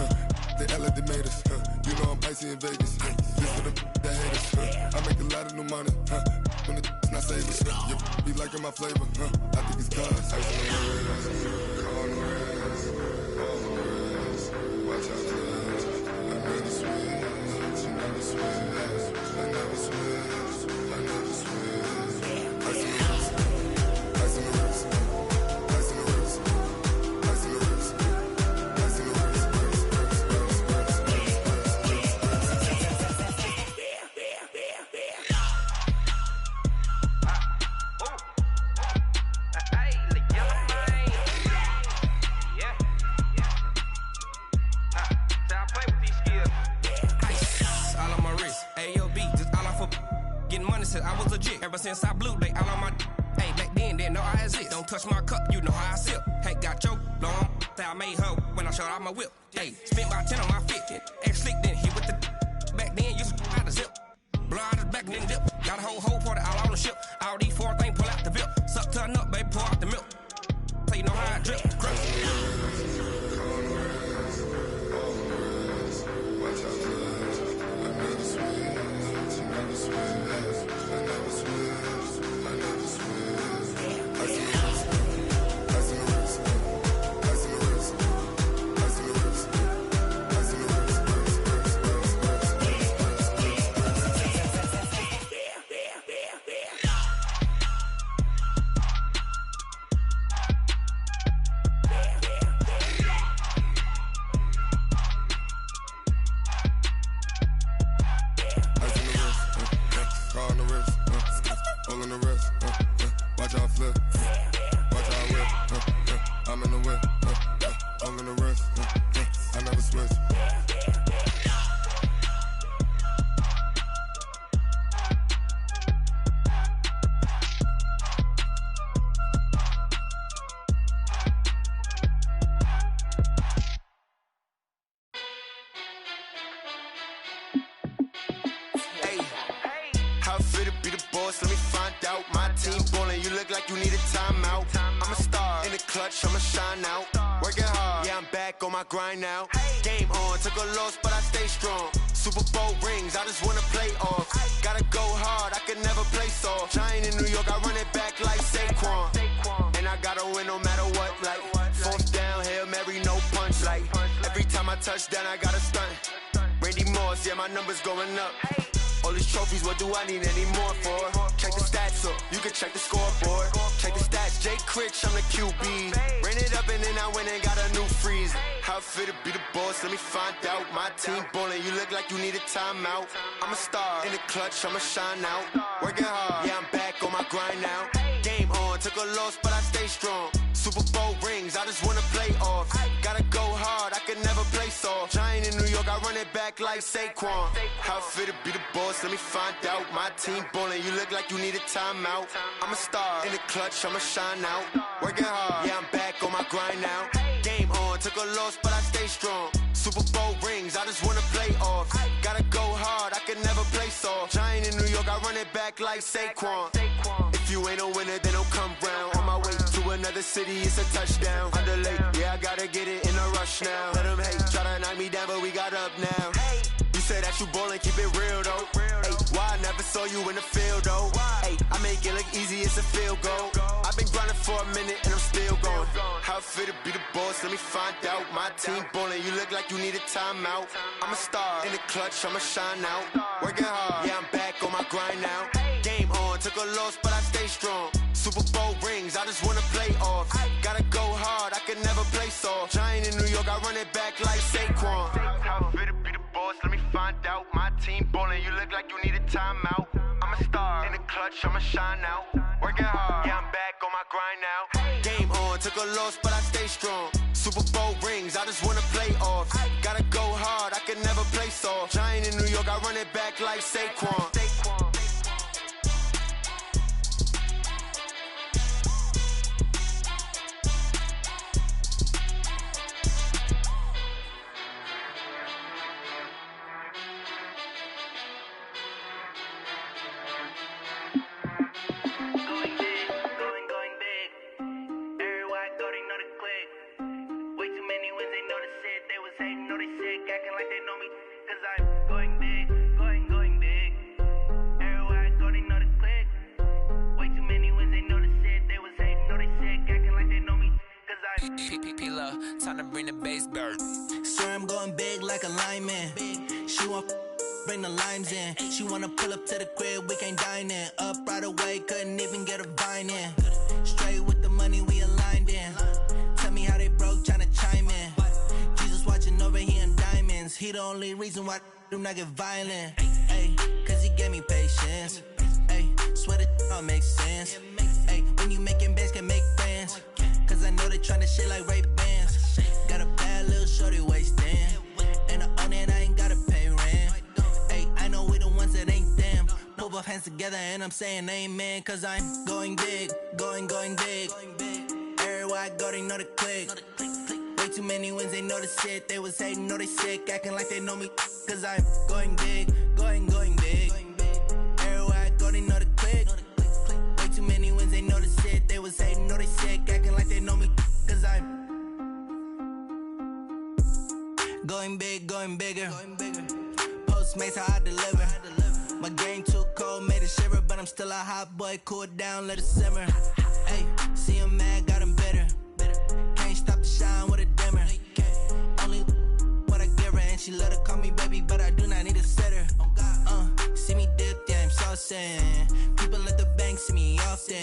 They LA, they made us, You know I'm icy in Vegas, Just for the that hate us, I make a lot of new money, When the not savers, You be liking my flavor, I think it's cause ice on the wrist, on the wrist, on the wrist. Watch out, cuz I never switch, you never switch, I never switch, I never switch. Ice on the wrist, ice on the wrist, ice on the wrist, ice on the wrist, ice on the wrist, I was legit. Ever since I blew, they all on my hey, back then, didn't know I exist. Don't touch my cup, you know how I sip. Hey, got your long, say I made her when I showed out my whip. Hey, spent about 10 on my fit. Ex slick, then hit with the back then, used to out the zip. Blow out his back, then dip. Got a whole party all on the ship. All these four things, pull out the VIP. Suck to a nut, baby, pour out the milk. So you know how I drip. Grind now, game on, took a loss but I stay strong. Super Bowl rings, I just wanna play off. Gotta go hard, I could never play soft. Giant in New York, I run it back like Saquon. And I gotta win no matter what, like fourth down, Hail Mary, no punch. Like every time I touch down, I gotta stunt. Randy Moss, yeah, my numbers going up. All these trophies, what do I need any more for? Check the stats up, you can check the scoreboard. Check the stats, Jay Critch, I'm the QB. Ran it up and then I went and got a new freeze. How it feel to be the boss, let me find out. My team ballin', you look like you need a timeout. I'm a star, in the clutch, I'ma shine out. Working hard, yeah, I'm back on my grind now. Game on, took a loss, but I stay strong. Super Bowl rings, I just wanna play off. Gotta go hard, I could never play soft. Giant in New York, I run it back like Saquon. How it feel to be the boss, let me find out. My team ballin', you look like you need a timeout. I'm a star, in the clutch, I'ma shine out. Working hard, yeah, I'm back on my grind now. Game on, took a loss, but I stay strong. Super Bowl rings, I just wanna play off. Gotta go hard, I could never play soft. Giant in New York, I run it back like Saquon. If you ain't a winner, then don't come round. On my way to another city, it's a touchdown. Underlay, yeah, I gotta get it in a rush now. Let them hate, try to knock me down, but we got up now. You say that you ballin', keep it real though. Hey, why I never saw you in the field though? Hey, I make it look easy, it's a field goal. I've been grinding for a minute and I'm still going. How it feel to be the boss, let me find out. My team ballin', you look like you need a timeout. I'm a star, in the clutch, I'ma shine out. Working hard, yeah, I'm back on my grind now. Game on, took a loss, but I stay strong. Super Bowl rings, I just wanna play off. Gotta go hard, I could never play soft. Giant in New York, I run it back like Saquon. How it feel to be the boss, let me find out. My team ballin', you look like you need a timeout. I'm a star, in the clutch, I'ma shine out. Working hard, yeah, I'm back on my grind now. Game on, took a loss, but I stay strong. Super Bowl rings, I just wanna play off. Gotta go hard, I could never play soft. Giant in New York, I run it back like Saquon. diamond. She want bring the limes in. She wanna pull up to the crib, we can't dine in. Up right away, couldn't even get a vine in. Straight with the money we aligned in. Tell me how they broke, tryna chime in. Jesus watching over here in diamonds. He the only reason why do not get violent. Ay, cause he gave me patience. Ay, swear that all makes sense. Ay, when you making bands, can make friends. Cause I know they tryna shit like Ray-Bans. Got a bad little shorty wasting. And I own it, I ain't gotta pay rent. Ay, I know we the ones that ain't them. Pull both hands together and I'm saying amen. Cause I'm going big, going big. Everywhere I go, they know the click. Way too many wins, they know the shit. They was hating, know they sick, acting like they know me. Cause I'm going big, going big. Everywhere I go, they know the click. Way too many wins, they know the shit. They was hating, know they sick, acting like they know me. Cause I'm going big, going bigger. Postmates how I deliver. My game too cold, made it shiver. But I'm still a hot boy, cool it down, let it simmer. Hey, see him mad, got him bitter. Can't stop the shine with a dimmer. Only what I give her, and she love to call me baby, but I do not need a sitter. See me dip, yeah, I'm saucing. People at the bank see me often.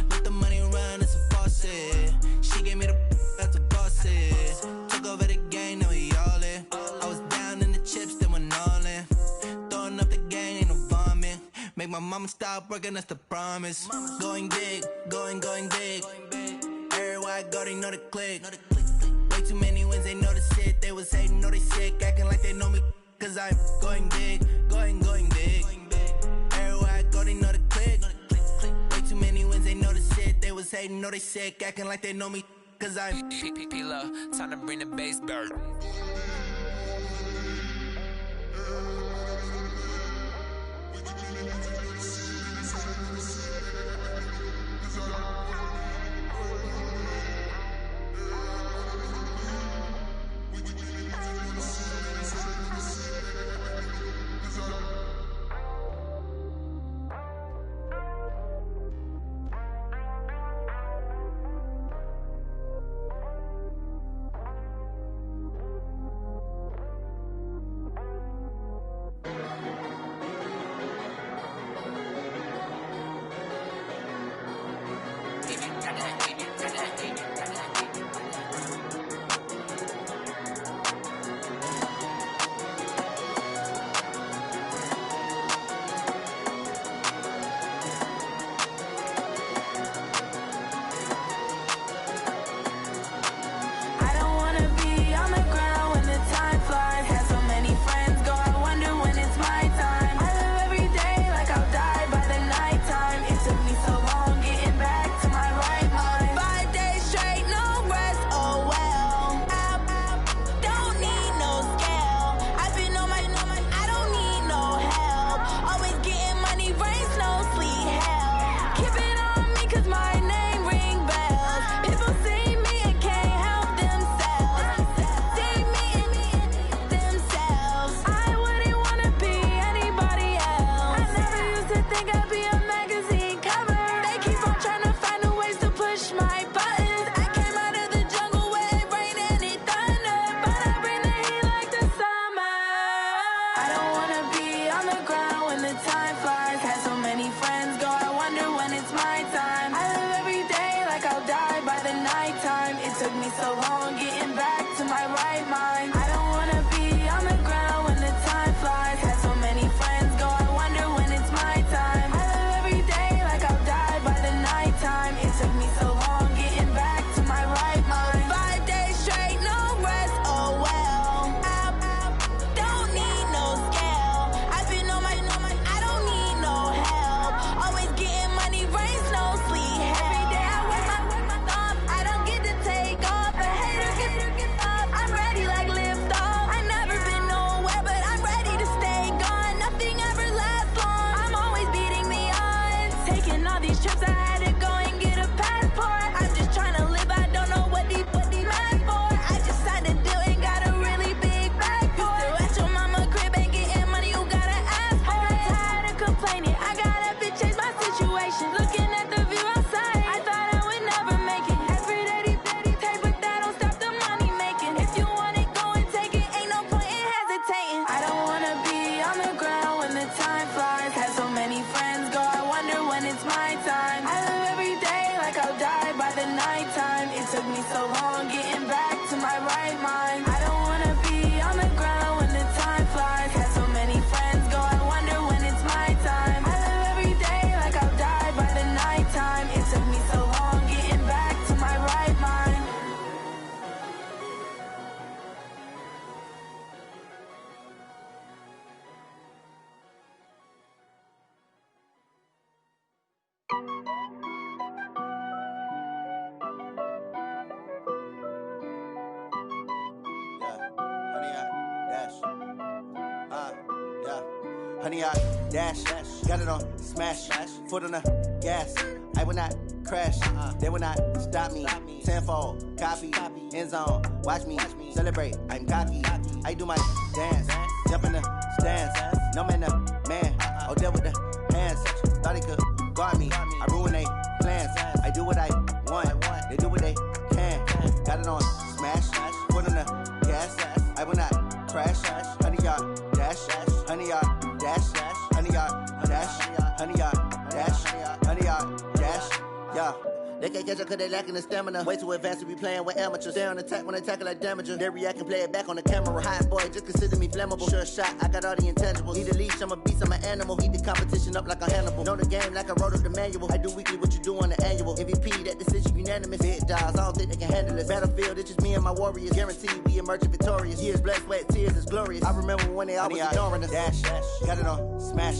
Let the money run, it's a faucet. She gave me the that's a boss it. Took over the game, now we all in. I was down in the chips, then went all in. Throwing up the game, ain't no vomit. Make my mama stop working, that's the promise. Going big, going big. Everywhere I go, they know the click. Way too many wins, they know the shit. They was hating, know they sick, acting like they know me. Cause I'm going big, going big. Everywhere I go, they know the click. Way too many wins, they know the shit. They was hating, know they sick, acting like they know me. Cause I'm P-P-P-Love, time to bring the bass back. Honey, I dash, got it on smash, foot on the gas. I will not crash, they will not stop me. Tenfold, copy, end zone, watch me celebrate. I'm cocky, I do my dance, jump in the stands. No man, the man, oh, there with the hands. Thought he could guard me, I ruin they plans. I do what I want, they do what they can. Got it on smash, foot on the gas. I will not crash, honey, y'all dash, honey, y'all dash, honey, y'all dash, honey, y'all dash, honey, y'all dash, yeah. They can't catch up cause they lacking the stamina. Way too advanced to be playing with amateurs. Stay on attack when I tackle like damager. They react and play it back on the camera. Hot boy, just consider me flammable. Sure shot, I got all the intangibles. Need a leash, I'm a beast, I'm an animal. Heat the competition up like a Hannibal. Know the game like I wrote up the manual. I do weekly what you do on the annual. MVP, that decision unanimous. Big dogs, I don't think they can handle this. Battlefield, it's just me and my warriors. Guaranteed we emerging victorious. Years, blood, sweat, tears, it's glorious. I remember when they always ignoring us. Dash, got it on smash,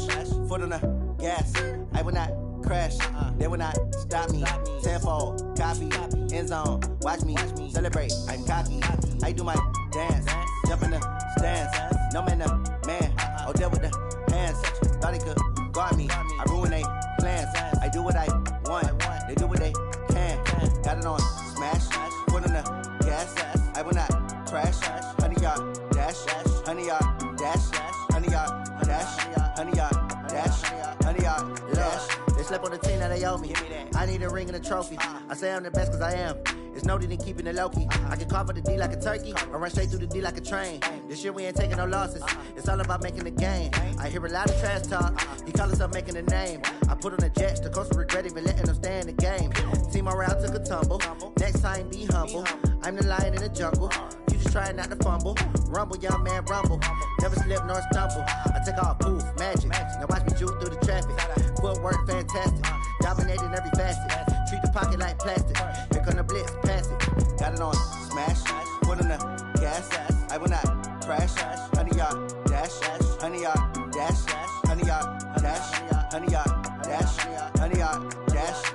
foot on the gas. I will not crash, they will not stop me. Tenfold, copy, end zone, watch me celebrate. I'm cocky, I do my dance, jump in the stands. No man, the man, oh, there with the hands. Thought he could guard me, I ruin they plans. I do what I want, they do what they can. Got it on smash, foot on the gas. I will not crash, honey, y'all dash, honey, y'all dash, honey, y'all dash, honey, y'all dash, honey, y'all dash. They slept on the team that they owe me. I need a ring and a trophy. I say I'm the best cause I am. It's no need in keeping it low-key. I can carve up the D like a turkey or run straight through the D like a train. This year we ain't taking no losses. It's all about making the game. I hear a lot of trash talk. He call himself making a name. I put on the Jets. The coach will regret even letting them stay in the game. Team around took a tumble. Next time be humble. I'm the lion in the jungle. You just trying not to fumble. Rumble, young man, rumble. Never slip nor stumble. I take off poof, magic. Now watch me juke through the traffic. Footwork fantastic. Dominating every facet. Treat the pocket like plastic. Here come the blitz, pass it. Got it on smash, foot on the gas. I will not crash, honey, y'all dash, honey, y'all dash, honey, y'all dash, honey, y'all dash, honey, y'all dash.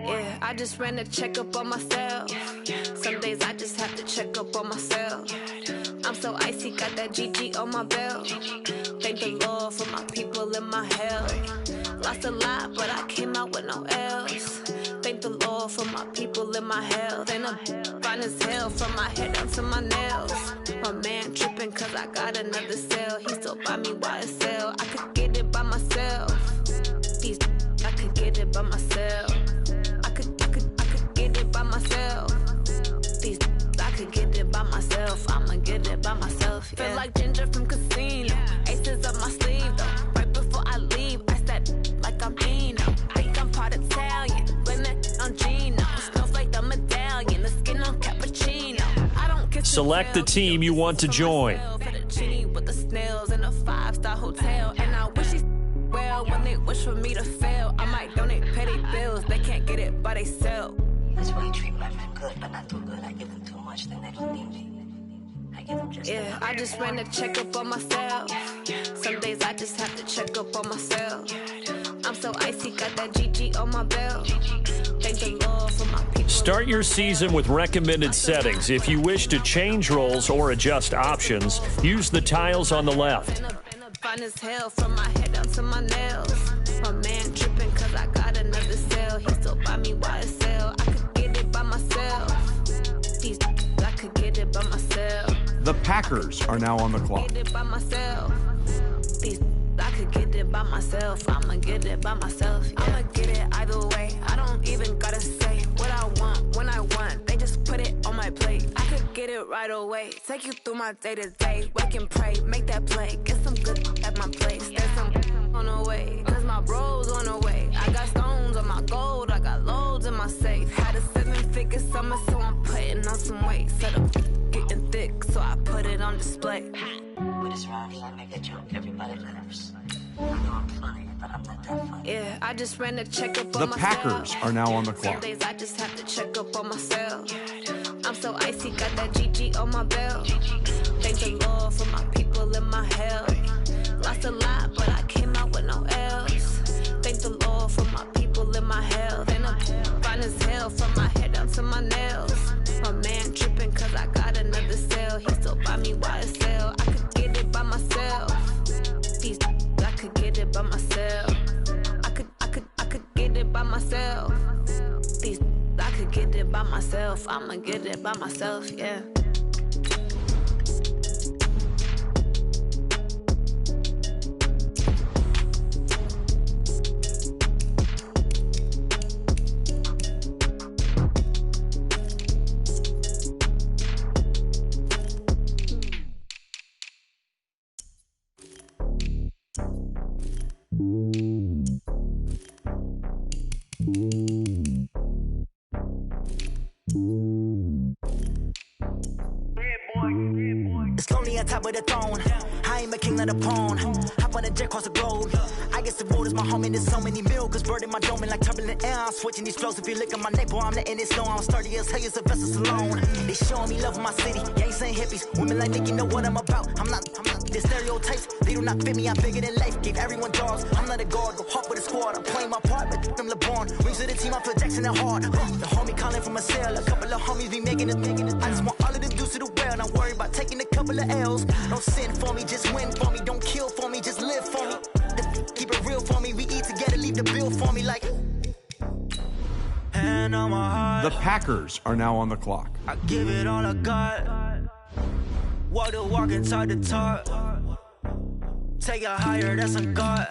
Yeah, I just ran a checkup on myself. Some days I just have to check up on myself. I'm so icy, got that GG on my belt. Thank the Lord for my people in my health. Lost a lot, but I came out with no else. Thank the Lord for my people in my health. And I'm fine as hell from my head down to my nails. My man tripping cause I got another cell. He still buy me YSL. I could get it by myself. I could get it by myself. I could get it by myself. I could get it by myself. I'ma get it by myself. Yeah. Feel like Ginger from Casino. Aces up my sleeve though. Right before I leave, I step like I'm Dino. Think I'm part Italian. Blame it on Gino. Snowflake the medallion. The skin on cappuccino. I don't kiss. Select the team you want to join. With the snails in a 5-star hotel. And I wish he well when they wish for me to fail. I might donate petty bills. They can't get it by themselves. That's why you treat my friend good, but not too good. I give them too much, then they don't need me. I give them just yeah, I just ran a checkup on myself. Some days I just have to check up on myself. I'm so icy, got that GG on my belt. Thank the Lord for my people. Start your season with recommended settings. If you wish to change roles or adjust options, use the tiles on the left. Fine as hell from my head down to my nails. My man tripping cause I got another cell. He still buy me YSL. I could get it by myself. I could get it by myself. The Packers are now on the clock. Get it by myself. I could get it by myself. I'ma get it by myself. Yeah. I'ma get it either way. I don't even gotta say what I want when I want. They just put it on my plate. I could get it right away. Take you through my day to day. Wake and pray, make that play. Get some good at my place. There's some on the way. Cause my bros on the way. I got stones on my gold. I got loads in my safe. Had a 7-figure summer, so I'm putting on some weight. Set up getting thick, so I put it on display. With this round, I make a joke. Everybody laughs. Yeah, I just ran a checkup The on myself. Packers are now on the Some clock. days I just have to check up on myself. I'm so icy, got that GG on my belt. Thank the Lord for my people and my health. Lost a lot, but I came out with no L's. Thank the Lord for my people and my health. And I'm fine as hell from my head down to my nails. My man tripping cause I got another cell. He still buy me YSL. I could get it by myself. These I could get it by myself. I could get it by myself. These I could get it by myself. I'ma get it by myself, yeah. It's lonely on top of the throne. I ain't a king, not a pawn. Hop on a jet across the globe. I guess the road is my home and there's so many milkers burning my dome and like turbulent air. I'm switching these flows. If you look at my neck, boy, I'm letting it slow. I'm sturdy as hell, it's a vessel alone. They showing me love in my city. Yeah, ain't saying hippies. Women like me, you know what I'm about. I'm not the stereotypes. They do not fit me. I'm bigger than life. Gave everyone dogs. I'm not a guard. Go hop with a squad. I'm playing my part, but them LeBron. Rings to the team. I feel Jackson and hard. The homie calling from a cell. A couple of homies be making it. I just want all of the dudes to the well. Not worry about taking a couple of L's. Don't sin for me, just win for me. Don't kill for me, just live for me. Keep it real for me. We eat together, leave the bill for me like. Hand on my heart. The Packers are now on the clock. I give it all I got. Walk the walk inside the talk. Take it higher, that's a God.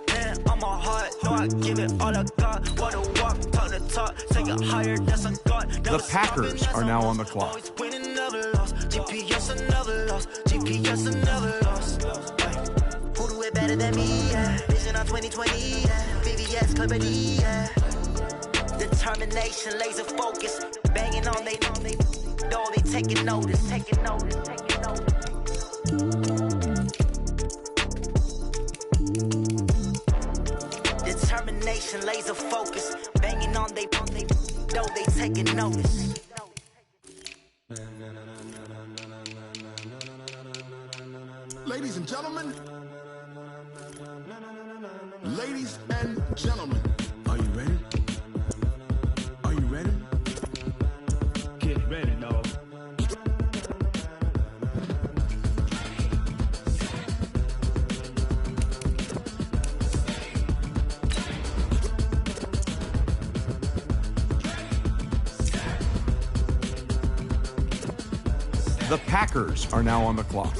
Hand on my heart. No, I give it all I got. Walk the walk, talk the talk. Take it higher, that's a God. The Packers are now on the clock. Always winning, never lost. GPS another loss. GPS another loss. Who do it better than me? Yeah. Vision on 2020. Yeah. VVS, Clippity. Yeah. Determination, laser focus. Banging on they know they taking notice. Taking notice. Taking notice. Determination, laser focus. Banging on they know they taking notice. Ladies and gentlemen. Ladies and gentlemen. Are you ready? Are you ready? Get ready, dog. The Packers are now on the clock.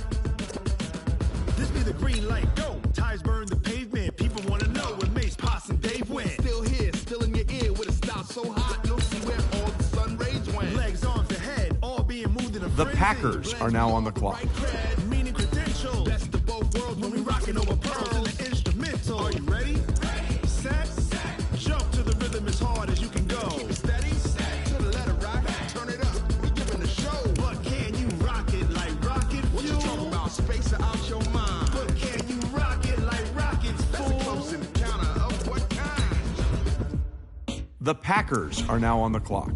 This be the green light, go. Tires burn the pavement. People want to know where Mace, Poss, and Dave went. Still here, still in your ear with a style so hot. No see where all the sun rays went. Legs, arms, and head, all being moved in a The Packers are now on the clock. Meaning credential. Best of both worlds when we rocking over pearls in the instrumental. Are you ready? Set. Jump to the rhythm as hard as you can go. Keep it steady. To the letter rock. Turn it up. We giving the show. But can you rock it like rocket fuel? What you talking about? Space out your mind. But can you rock it like rockets, fool? That's a close encounter of what kind? The Packers are now on the clock.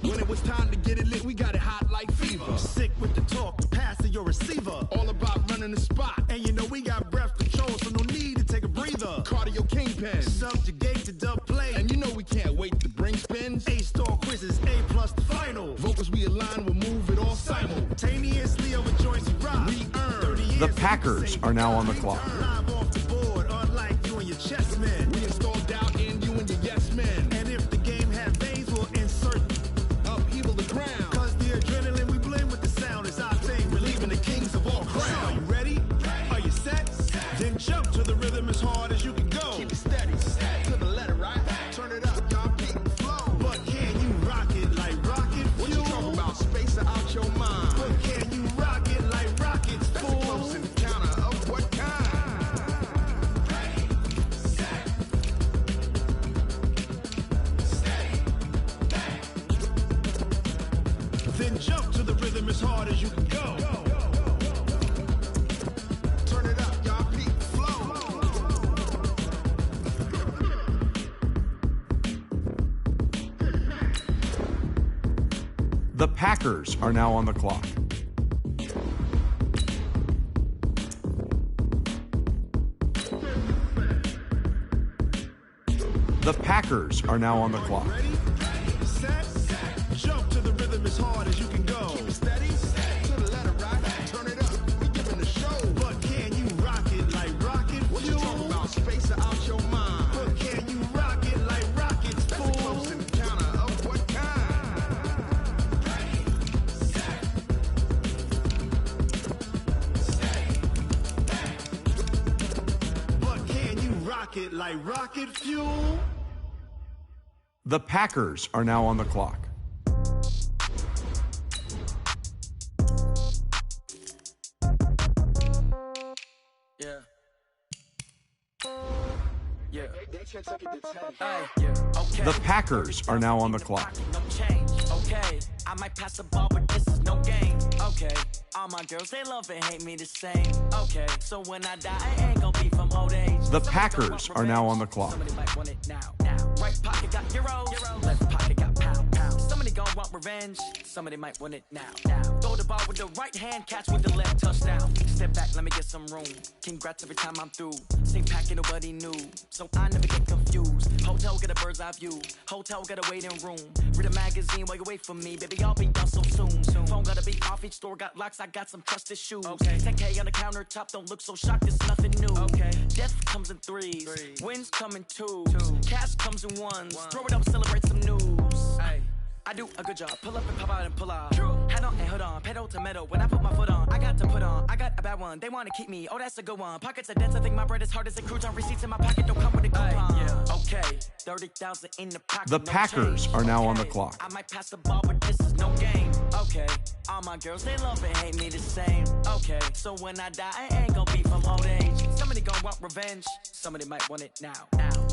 When it was time to get it lit, we got it hot like fever. Sick with the talk, pass to your receiver. All about running the spot. And you know we got breath control, so no need to take a breather. Cardio kingpin, subjugate to dub play. And you know we can't wait to bring spins. A-star quizzes, A+ the final. Vocals we align, we'll move it all simultaneously over joints we rock. We earn 30 years. The Packers are now on the clock. Live off the board, unlike you and your chess men. We install doubt in you and your yes men. And if the game had veins, we'll insert upheaval the ground. Cause the adrenaline we blend with the sound is our thing. Relieving the kings of all crowns. Are you ready? Are you set? Then jump to the rhythm as hard as you can go. Keep it steady. To the letter, right? Turn it up, y'all keep the flow. But can you rock it like rocket fuel? What you talking about? Space out your mind. But can you rock it like rockets, fool? That's a close encounter of what kind? The Packers are now on the clock. The Packers are now on the clock. Set, jump to the rhythm as hard as you can go. Keep it steady, to the letter right, turn it up, we giving the show. But can you rock it like rocket fuel? What you talking about, space out your mind? But can you rock it like rockets, fool? That's a close encounter of what kind? But can you rock it like rocket fuel? The Packers are now on the clock. Yeah. Yeah. Okay. The Packers are now on the clock. No change. Okay. I might pass the ball, but this is no game. Okay. All my girls, they love and hate me the same. Okay. So when I die, I ain't gonna be from old age. The Packers are now on the clock. Somebody might want it now. Right pocket got euros. Left pocket got pound. Somebody gon' want revenge. Somebody might want it now. Throw the ball with the right hand, catch with the left, touchdown. Step back, let me get some room. Congrats every time I'm through. Same packet, nobody knew, so I never get confused. Hotel get a bird's eye view. Hotel get a waiting room. Read a magazine while you wait for me, baby. I'll be done so soon. Phone gotta be off. Each store got locks. I got some trusted shoes. Okay. 10K on the countertop. Don't look so shocked. It's nothing new. Okay. Death comes in threes. Wins come in twos. Cash comes in ones. Throw it up, celebrate some news. Hey. I do a good job. Pull up and pop out and pull out. Head on and hood on. Pedal to metal. When I put my foot on, I got to put on. I got a bad one. They want to keep me. Oh, that's a good one. Pockets are dense. I think my bread is hard as a crouton. Receipts in my pocket don't come with a coupon. Yeah. Okay. 30,000 in the pocket. The Packers are now on the clock. I might pass the ball, but this is no game. Okay. All my girls, they love and hate me the same. Okay. So when I die, I ain't gonna be from old age. Somebody gonna want revenge. Somebody might want it now.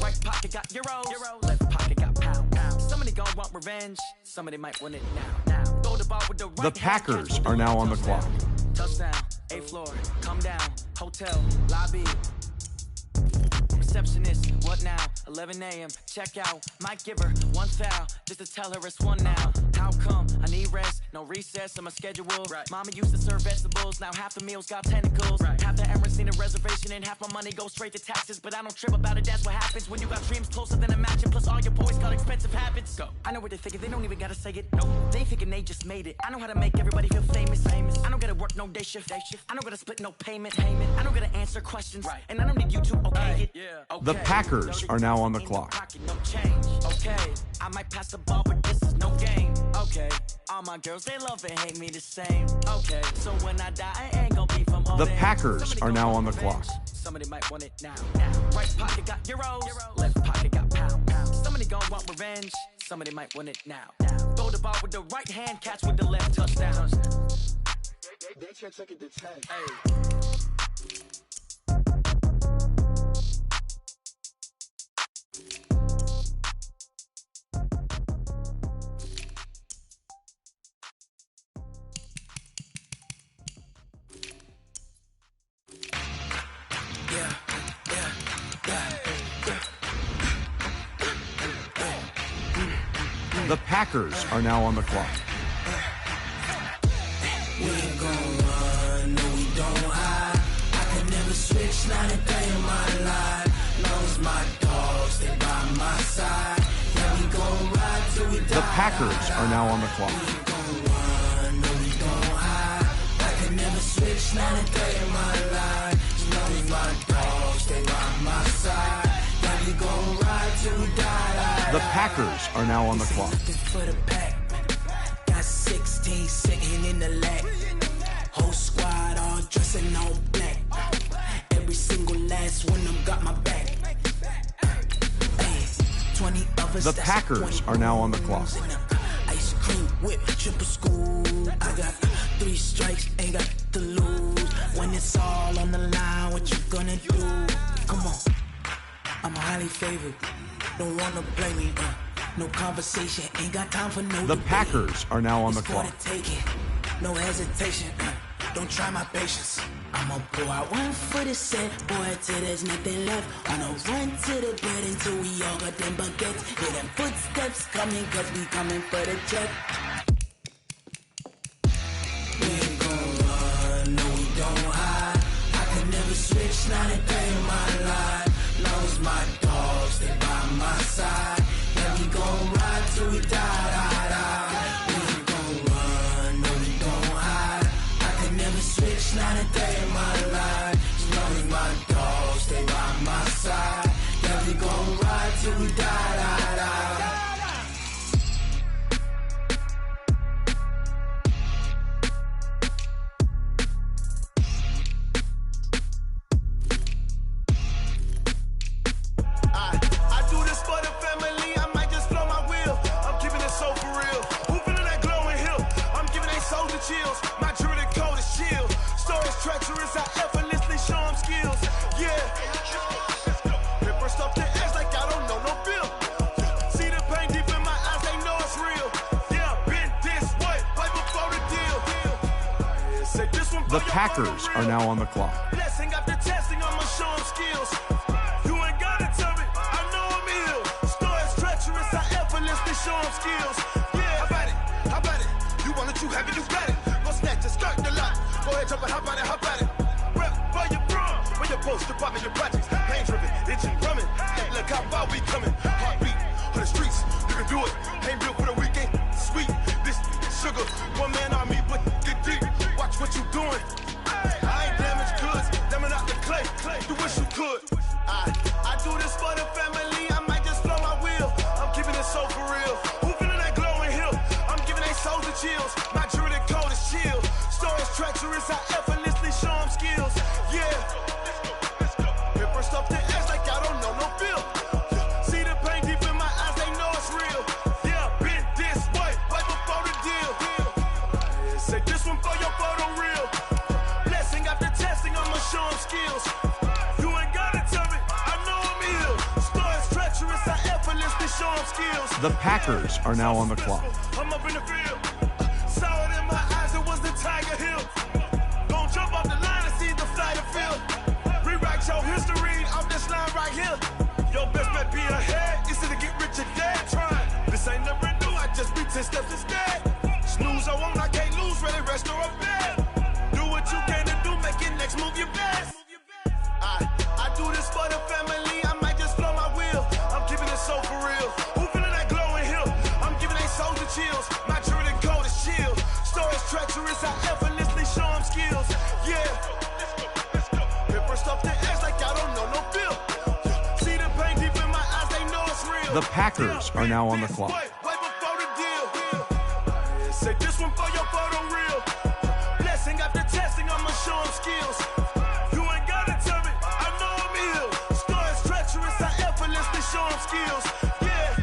Right pocket got euros. Left pocket got pound. Somebody gonna want revenge. Somebody might win it now. Throw the ball with the right. The Packers are now on the clock. Touchdown, A floor, come down, hotel, lobby. Receptionist, what now? 11 a.m. Check out. Might give her one foul just to tell her it's one now. How come? I need rest, no recess in my schedule. Right. Mama used to serve vegetables, now half the meals got tentacles. Right. Half the errands need a reservation and half my money goes straight to taxes. But I don't trip about it, that's what happens when you got dreams closer than a match. And plus all your boys got expensive habits. Go. I know what they're thinking, they don't even gotta say it. Nope. They thinking they just made it. I know how to make everybody feel famous. I don't gotta work no day shift. I don't gotta split no payment. I don't gotta answer questions. Right. And I don't need you to okay it. Yeah. Okay. The Packers are now on the clock. No change. Okay. I might pass the ball, but this is no game. Okay. All my girls, they love and hate me the same. Okay. So when I die, I ain't gonna be from old The age. Packers are now on the clock. Somebody might want it now. Right pocket got euros. Left pocket got pound. Somebody gonna want revenge. Somebody might want it now. Throw the ball with the right hand, catch with the left, touchdown. They can't take it to 10. Hey. The Packers are now on the clock. We ain't gon' run, no we don't hide. I can never switch, not a day in my life. Long as my dogs, they by my side. Yeah, we gon' ride till we die. The Packers are now on the clock. We ain't gon' run, no we don't hide. I can never switch, not a day in my life. Long as my dogs, they by my side. Yeah, we gon' ride till we die. The Packers are now on the clock. For the pack. Got 16 sitting in the lap. Whole squad all dressing all black. Every single last one of them got my back. Hey, 20 of us. The Packers are now on the clock. Ice cream whip, triple school. I got 3 strikes, ain't got to lose. When it's all on the line, what you gonna do? Come on, I'm highly favored. Don't wanna play me, no conversation, ain't got time for no The debate. Packers are now on the It's clock. gonna take it, no hesitation, don't try my patience. I'ma pull out one foot and set, boy, till there's nothing left. I'ma run to the bed until we all got them baguettes. Hear them footsteps coming, cause we coming for the check. till we die, die. I do this for the family, I might just blow my wheel. I'm keeping it so for real. Who feeling that glowing hill? I'm giving they soldier chills. My jewelry code is chill. Stories treacherous, I effortlessly show them skills. Yeah. Hit first up the edge like I don't know no feel. See the pain deep in my eyes, they know it's real. Yeah, been this way, right before the deal. Say this one for The Packers are now on the clock. blessing after testing, I'ma show them skills. You ain't gotta tell me, I know I'm ill. Stories treacherous, I effortlessly show them skills. Yeah, how about it? How about it? You want it, you have it, you got it. Go snatch it, start the lot. Go ahead, jump it, how about it, how about it? Rep for your bro, for your post, your pop, and your projects. Pain driven, itching, drumming. Look how far we coming. Heartbeat on the streets, you can do it. Ain't built for the weekend, sweet. This sugar, one man army, but get deep. Watch what you doing. I ain't damaged goods, damn it out the clay. You wish you could. I do this for the family, I might just blow my wheel. I'm keeping it so for real. Who feeling that glowing hill? I'm giving they souls the chills. My jewelry code is chill. Stories treacherous, I effortlessly show them skills. Yeah. Hit first up the edge like I don't know no feel. See the pain deep in my eyes, they know it's real. Yeah, been this way, right before the deal. Say this one for your photo real. Blessing after testing, I'ma show them skills. You ain't gotta tell me, I know I'm ill. Stories treacherous, I effortlessly show them skills. The Packers are now on the clock. I'm up in the field. Saw it in my eyes, it was the Tiger Hill. Gon' jump off the line and see the flight of field. Rewrite your history off this line right here. Your best bet be ahead, instead of get rich or dead trying. This ain't never new, I just be 10 steps instead. Snooze I won't, I can't lose, ready, rest or up bed. Do what you can to do, make your next move your best. I do this for the family, I might just blow my wheel. I'm keeping it so for real. Who feeling that glowing hill? I'm giving they soldier chills. My jewelry code is chill. Stories treacherous, I effortlessly show them skills. Yeah. Hit first up the edge like I don't know no feel. See the pain deep in my eyes, they know it's real. The Packers are now on the clock. Right before the deal. Say this one for your photo real. Blessing after testing, I'ma show them skills. You ain't gotta tell me, I know I'm ill. Stories treacherous, I effortlessly show them skills. Yeah.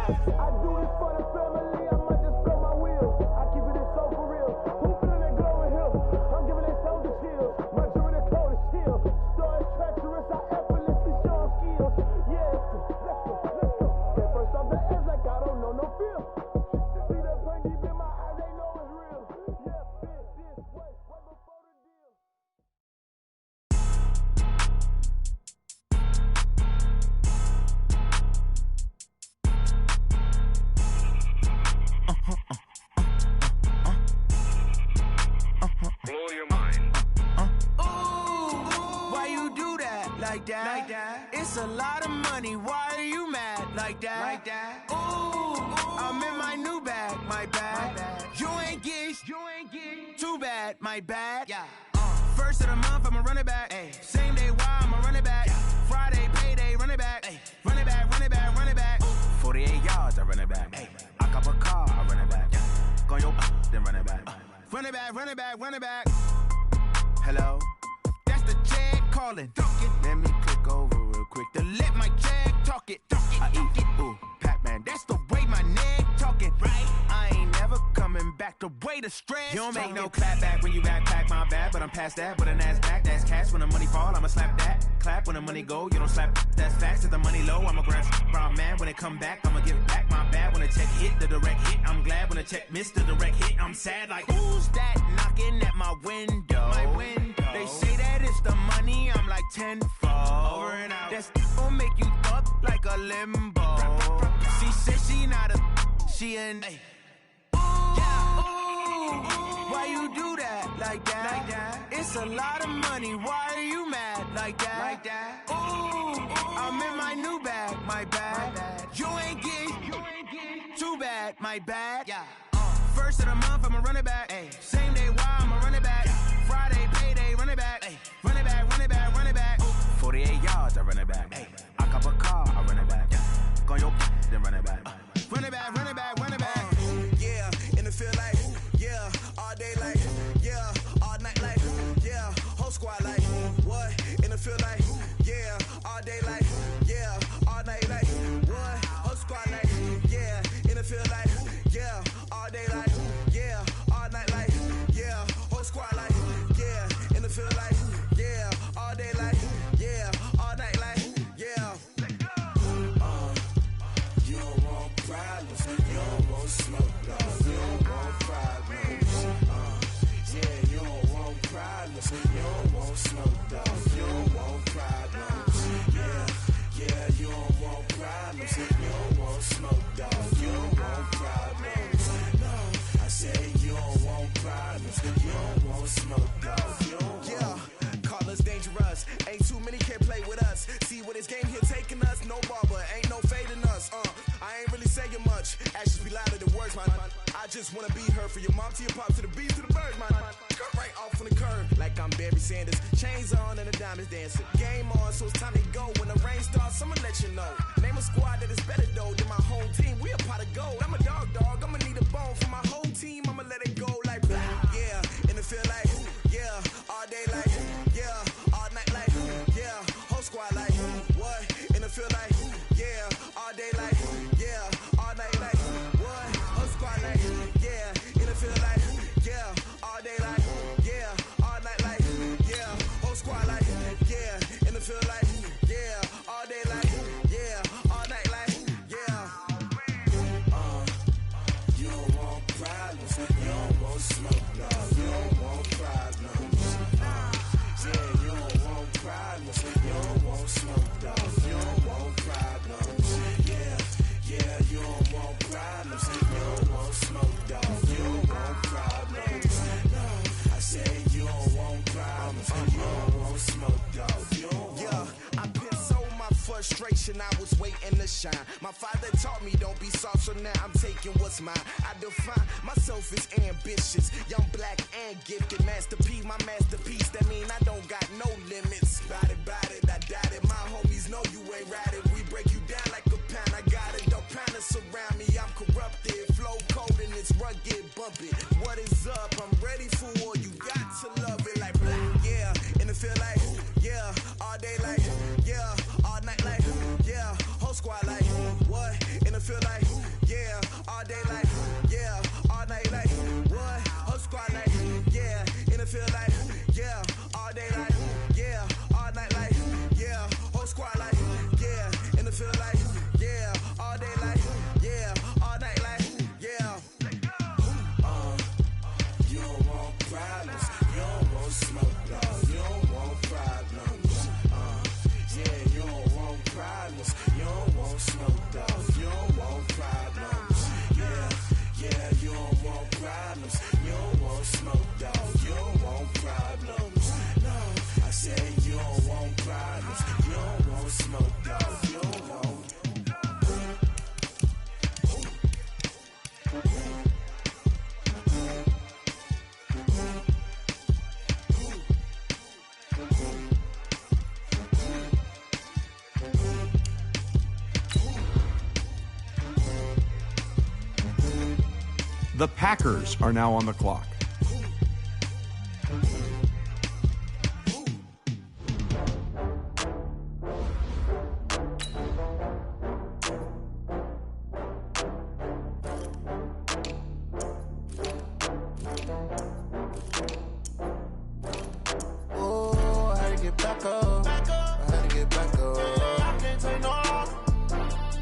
I do this for the family, I might just blow my wheel. I keep it so for real. Who feeling that glowing hill? I'm giving they soldier chills. My jewelry code is chill. Stories treacherous, I effortlessly show them skills. Yeah. Let's go. Hit first off the edge like I don't know no feel. See that pain deep in my eyes, they know it's real. Yeah, been this way, right before the deal. Blow your mind. Why you do that like that? Like that? It's a lot of money. Why are you mad like that? Like that? Ooh, I'm in my new bag. My bad. You ain't get. Too bad. My bad. Yeah. First of the month, I'ma run it back. Ay. Same day, why I'ma run it back. Yeah. Friday, payday, run it back. Ay. Run it back, run it back, run it back. 48 yards, I run it back. Ay. I cop a car, I run it back. Go on your then run it back. Run it back, run it back, run it back. Hello? That's the check calling. Let me click over real quick to let my check talk it. I eat it, ooh, Pac-Man. That's the way my neck talking. Right? I ain't never coming back. The way the stress. You don't make no clap back when you backpack, my bad. But I'm past that. With an ass back, that's cash. When the money fall, I'ma slap that. Clap when the money go, you don't slap. That's facts. If the money low, I'ma grab brown man. When it come back, I'ma give back my bad. When the check hit, the direct hit. I'm glad when the check missed the direct hit. I'm sad like, who's that knocking at my window? My window. They say that it's the money, I'm like tenfold. Over and out. That's gon' make you up like a limbo. She said she not a, she an. Ay. Why you do that like that? Like that? It's a lot of money. Why are you mad like that? Like that? Ooh, I'm in my new bag. My bad. You ain't get too bad. My bad. Yeah. First of the month, I'ma run it back. Ay. Same day, why I'ma run it back. Friday, payday, run it back. Ay. Run it back, run it back, run it back. 48 yards, I run it back. Ay. I cop a car, I run it back. problems. You don't want smoke, dog. You don't want problems. No, I say you don't want problems. You don't want smoke, dog. You don't want. Call us dangerous. Ain't too many can play with us. See where this game here taking us. No barber, ain't no fading us. I ain't really saying much. Actions be louder than words, man. I just wanna be heard from your mom to your pop to the beat to the birds, man. Cut right off on the curb like I'm Barry Sanders. Chains on and the diamonds dancing. Game on, so it's time to go. When the rain starts, I'ma let you know. Name a squad that is better though than my home team. We a pot of gold. I'm a dog. I'ma need a bone for my whole team. I'ma let it go like yeah. And it feel like yeah. All day like yeah. All night like yeah. Whole squad like what? And it feel like yeah. All day like yeah. All night like what? Whole squad like yeah. And it feel like yeah. All day like yeah. All night like yeah. Whole squad like yeah. And it feel like yeah. All day like yeah. All night like yeah. You don't want problems. You don't want smoke, dog. You don't want problems. Yeah, you don't want problems. You don't want smoke, dog. You don't want problems. Yeah, you don't want problems. You don't want smoke, dog. You don't want problems. No, I say you don't want problems. You don't want smoke, dog. You don't want. I've been so my frustration, I was waiting to shine. My father taught me don't be soft, so now I'm taking what's mine. I define myself as ambitious, young, black, and gifted. Master P, my masterpiece. That mean I don't got no limits. Bout it, I doubt it. My homies know you ain't ride it. We break you down like a pound. I got it, don't pound to surround me. I'm corrupted, flow cold and it's rugged, bumpy. What is up? I'm ready for war. You got to love it like yeah. And it feel like yeah. All day like yeah. All night like yeah. Whole squad like what? And it feel like yeah. All day like yeah. All night like what? Whole squad like yeah. And it feel like yeah. All day like yeah. All night like yeah. Whole squad like yeah. And it feel like yeah. All day like yeah. All night like yeah. You don't want problems. You don't want smoke, dog. You don't want problems. Yeah, you don't want problems. You don't want smoke, dog. You don't want problems. Yeah, you don't want problems. You don't want smoke, dog. You don't want problems. No, I say you don't want problems. You don't want smoke, dog. You don't want. The Packers are now on the clock. Oh, I had to get back up. I had to get back up. I can't take no loss.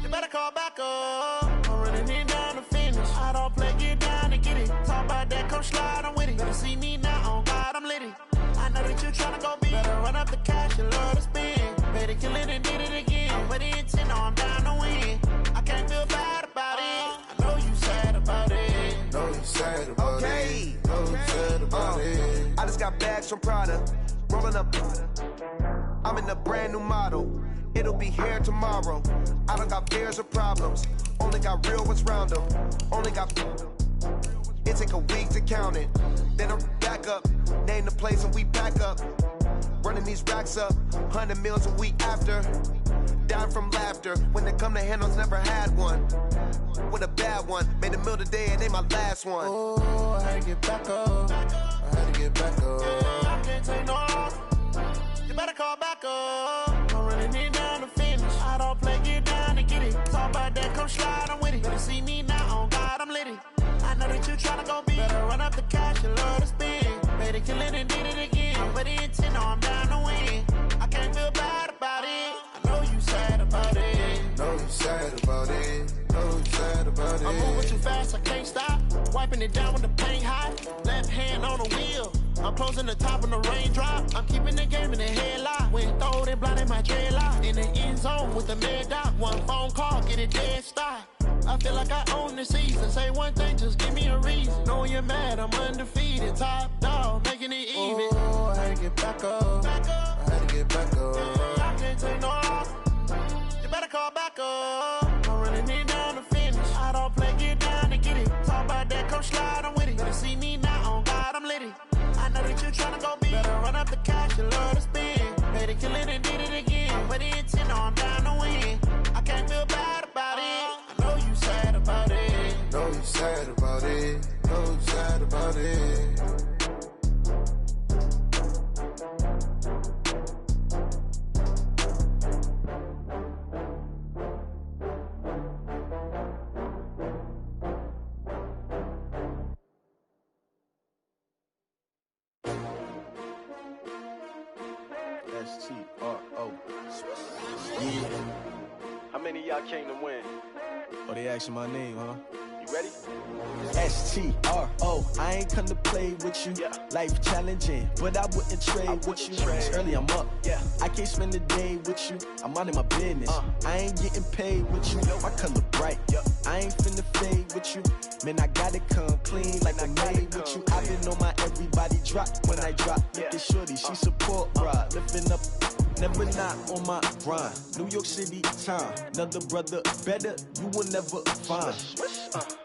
You better call back up. I'm running it down to finish. I don't play, get down to get it. Talk about that, come slide, I'm with it. Better see me now, on God, I'm litty. I know that you tryna go big. Better run up the cash, you love to spend. Better kill it and did it again. I'm with the intent, I'm down to win. I can't feel bad about it. I know you sad about it. Know you sad about it. Know you sad about it. I just got bags from Prada. Rolling up. I'm in a brand new model. It'll be here tomorrow. I don't got fears or problems. Only got real ones round them. Only got. It take a week to count it. Then I'm back up. Name the place and we back up. Running these racks up. 100 meals a week after. Down from laughter. When they come to handles, never had one. With a bad one. Made a meal today and they my last one. Oh, I had to get back up. I had to get back up. I can't take no loss. You better call back up. I'm running it down to finish. I don't play, get down to get it. Talk about that, come slide, I'm with it. Better see me now, on God, I'm litty. I know that you tryna go big. Better run up the cash, you love to spend. Better kill it and did it again. I'm with the intent, I'm down to win. I can't feel bad about it. I know you sad about it. Know you sad about it. Know you sad about it. I'm moving too fast, I can't stop. Wiping it down with the paint hot. Left hand on the wheel. I'm closing the top on the raindrop. I'm keeping the game in the headlock. Went throwed and blinded my dreadlock. In the end zone with the mad dot. One phone call, get it dead stop. I feel like I own the season. Say one thing, just give me a reason. Knowing you're mad, I'm undefeated. Top dog, making it even. Oh, I had to get back up. I had to get back up. I can't take no loss. You better call back up. I'm running it down to finish. I don't play, get down to get it. Talk about that, come slide, I'm with it. Better see me now, on God, I'm litty. I know that you're trying to go big. Better run up the cash, you love to spend. Made it, kill it, and did it again. But the intent, I'm down to win. I can't feel bad about it. I know you sad about it. Know you sad about it. Know you sad about it. S-T-R-O. Yeah. How many of y'all came to win? Oh, they asking my name, huh? You ready? S-T-R-O. I ain't come to play with you. Yeah. Life challenging, but I wouldn't trade with you. It's early, I'm up. Yeah. I can't spend the day with you. I'm minding my business. I ain't getting paid with you. My color bright. I ain't finna fade with you. Man, I gotta come clean like I'm made with you. I've been on my everybody drop when I drop. Look at shorty, she support ride. Lifting up, never not on my grind. New York City time. Another brother better, you will never find.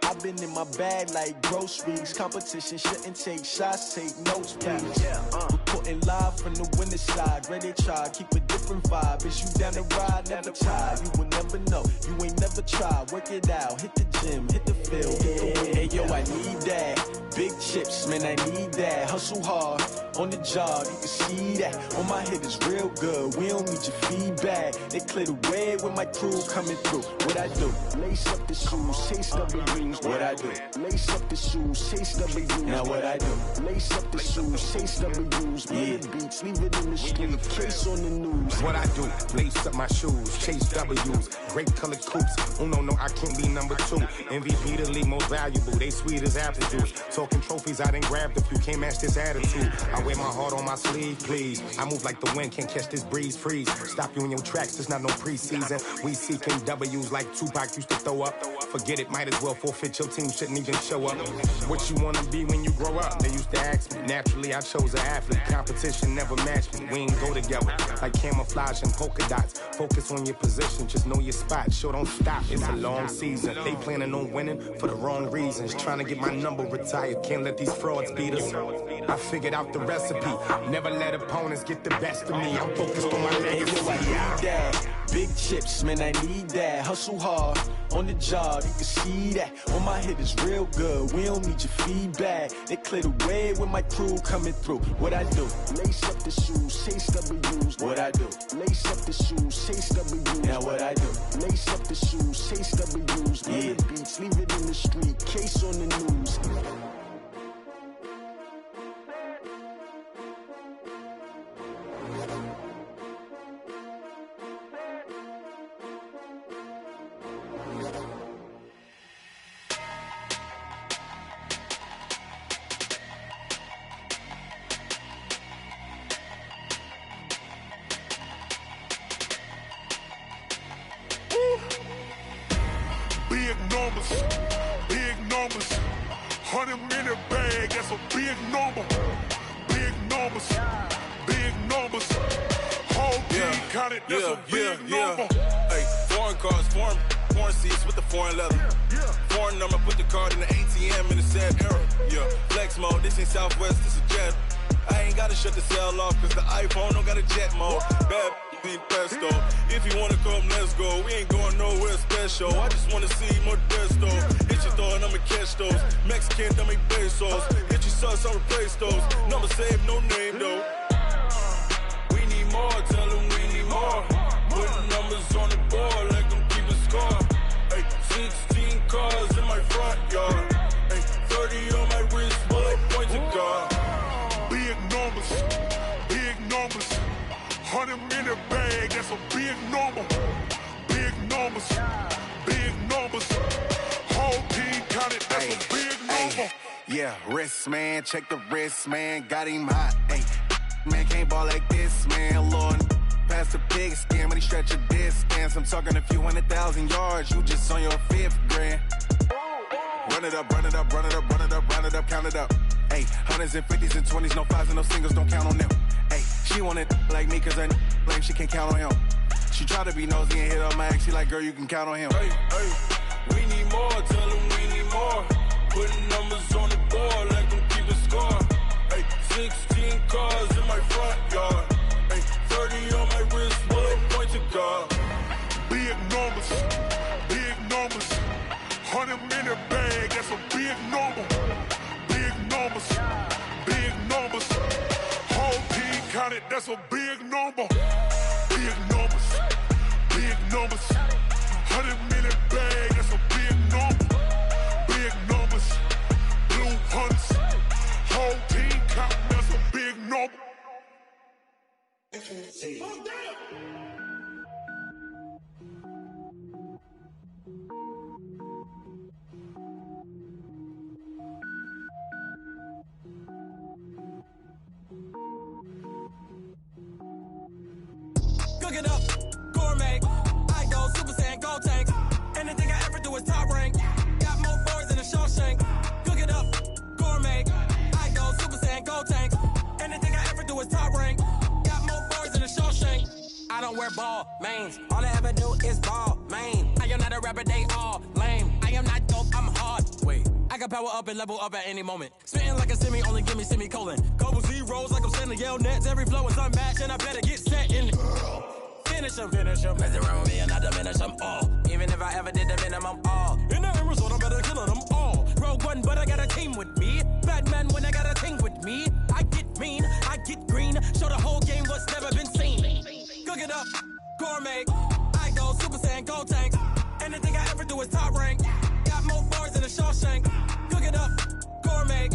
I've been in my bag like groceries. Competition shouldn't take shots, take notes, please. Reporting live from the winning side. Ready to try, keep a different vibe. Is you down the ride, never try. You will never know, you ain't never tried. Work it out, hit the gym, hit the field, hit the wind. Hey yo, I need that. Big chips, man, I need that. Hustle hard, on the job, you can see that. On my head is real good, we don't need your feedback. They clear the way with my crew coming through. What I do? Lace up the shoes, chase W's. What I do? Lace up the shoes, chase W's. Now what I do? Lace up the shoes, chase W's. Yeah. Beats, leave it in the street, case on the news. What I do? Lace up my shoes, chase W's. Great colored coops. Oh no, I can't be number 2. MVP the league most valuable. They sweet as apple juice. Talking trophies, I done grabbed a few. Can't match this attitude. I wear my heart on my sleeve, please. I move like the wind, can't catch this breeze. Freeze. Stop you in your tracks. There's not no preseason. We seeking W's like Tupac used to throw up. Forget it, might as well forfeit. Your team shouldn't even show up. What you wanna be when you grow up? They used to ask me. Naturally, I chose an athlete. Competition never matched me. We ain't go together like camouflage and polka dots. Focus on your position, just know your spot. Sure, don't stop. It's a long season. They planning on winning for the wrong reasons. Trying to get my number retired. Can't let these frauds beat us. I figured out the recipe. Never let opponents get the best of me. I'm focused on my legacy. I need that. Big chips, man, I need that. Hustle hard, on the job, you can see that. On my head is real good, we don't need your feedback. They clear the way with my crew coming through. What I do? Lace up the shoes, chase W's. What I do? Lace up the shoes, chase W's. Now what I do? Lace up the shoes, chase W's. Yeah. Beats, leave it in the street, case on the news. Big numbers, big numbers. 100-minute bag, that's a big number. Big numbers, big numbers. Whole team counted, that's a big number. Hey, foreign cars, foreign seats with the foreign leather. Foreign number, put the card in the ATM in the sad era. Yeah, flex mode, this ain't Southwest, this is jet. I ain't gotta shut the cell off, cause the iPhone don't got a jet mode. Bad need pesto. If you wanna come, let's go. We ain't going nowhere special. I just wanna see more desto. Hit your throw and I'ma catch those. Mexican, dummy pesos. Hit your sauce, I'll replace those. Number saved, no name though. We need more, tell them we need more. Putting numbers on the board like I'm keeping score. Hey, 16 cars in my front yard. Hey, 30 on my wrist, bullet pointed car. Big numbers, big numbers. 100-minute bag, that's a big number. Big numbers, big numbers. Whole team counted, that's a big number. Yeah, wrist, man, check the wrist, man, got him hot. Hey, man, can't ball like this, man, Lord. Past the pig skin when he stretch a distance. I'm talking a few 100,000 yards, you just on your 5th grand. Run it up, run it up, run it up, run it up, run it up, count it up. Hey, hundreds and 50s and 20s, no 5s and no singles, don't count on them. Hey, she want it like me cause her lame, she can't count on him. She try to be nosy and hit up my ex, she like, girl, you can count on him. Hey, we need more, tell them we need more. Putting numbers on the board like them keeping score. Hey, 16 cars in my front yard. Hey, 30 on my wrist, bullet point to God. Big numbers, 100-minute bag, that's a big number. Big numbers, whole team counted, that's a big number. Big numbers, 100-minute bag, that's a big number. Big numbers, blue hunts, whole team counting, that's a big number. Cook it up, gourmet. I go Super Saiyan, go tank. Anything I ever do is top rank. Got more boards than a Shawshank. Cook it up, gourmet. I go Super Saiyan, go tank. Anything I ever do is top rank. Got more boards than a Shawshank. I don't wear ball mains. All I ever do is ball main. I am not a rapper, they all lame. I am not dope, I'm hard. Wait, I can power up and level up at any moment. Spitting like a semi, only give me semicolon. Couple zeros like I'm sending yell nets. Every flow is unmatched and I better get set in. Finish them. Mess around with me and I diminish them all. Even if I ever did the minimum all. In the end result, I'm better killing them all. Rogue One, but I got a team with me. Batman when I got a team with me. I get mean, I get green. Show the whole game what's never been seen. Cook it up, gourmet. I go Super Saiyan, go tank. Anything I ever do is top rank. Got more bars than a Shawshank. Cook it up, gourmet.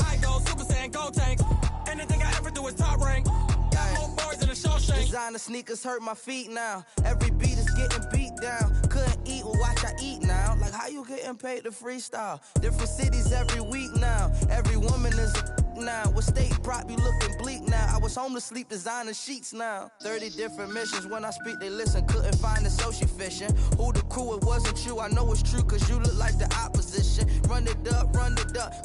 I go Super Saiyan, go tank. Anything I ever do is top rank. Got more bars than a Shawshank. Designer sneakers hurt my feet now. Every beat is getting beat down. Couldn't eat, well watch I eat now. Like how you getting paid to freestyle? Different cities every week now. Every woman is a now. What state prop you looking bleak now? I was home to sleep designing sheets now. 30 different missions. When I speak they listen. Couldn't find the social fishing. Who the crew, it wasn't you. I know it's true cause you look like the opposition. Run it up.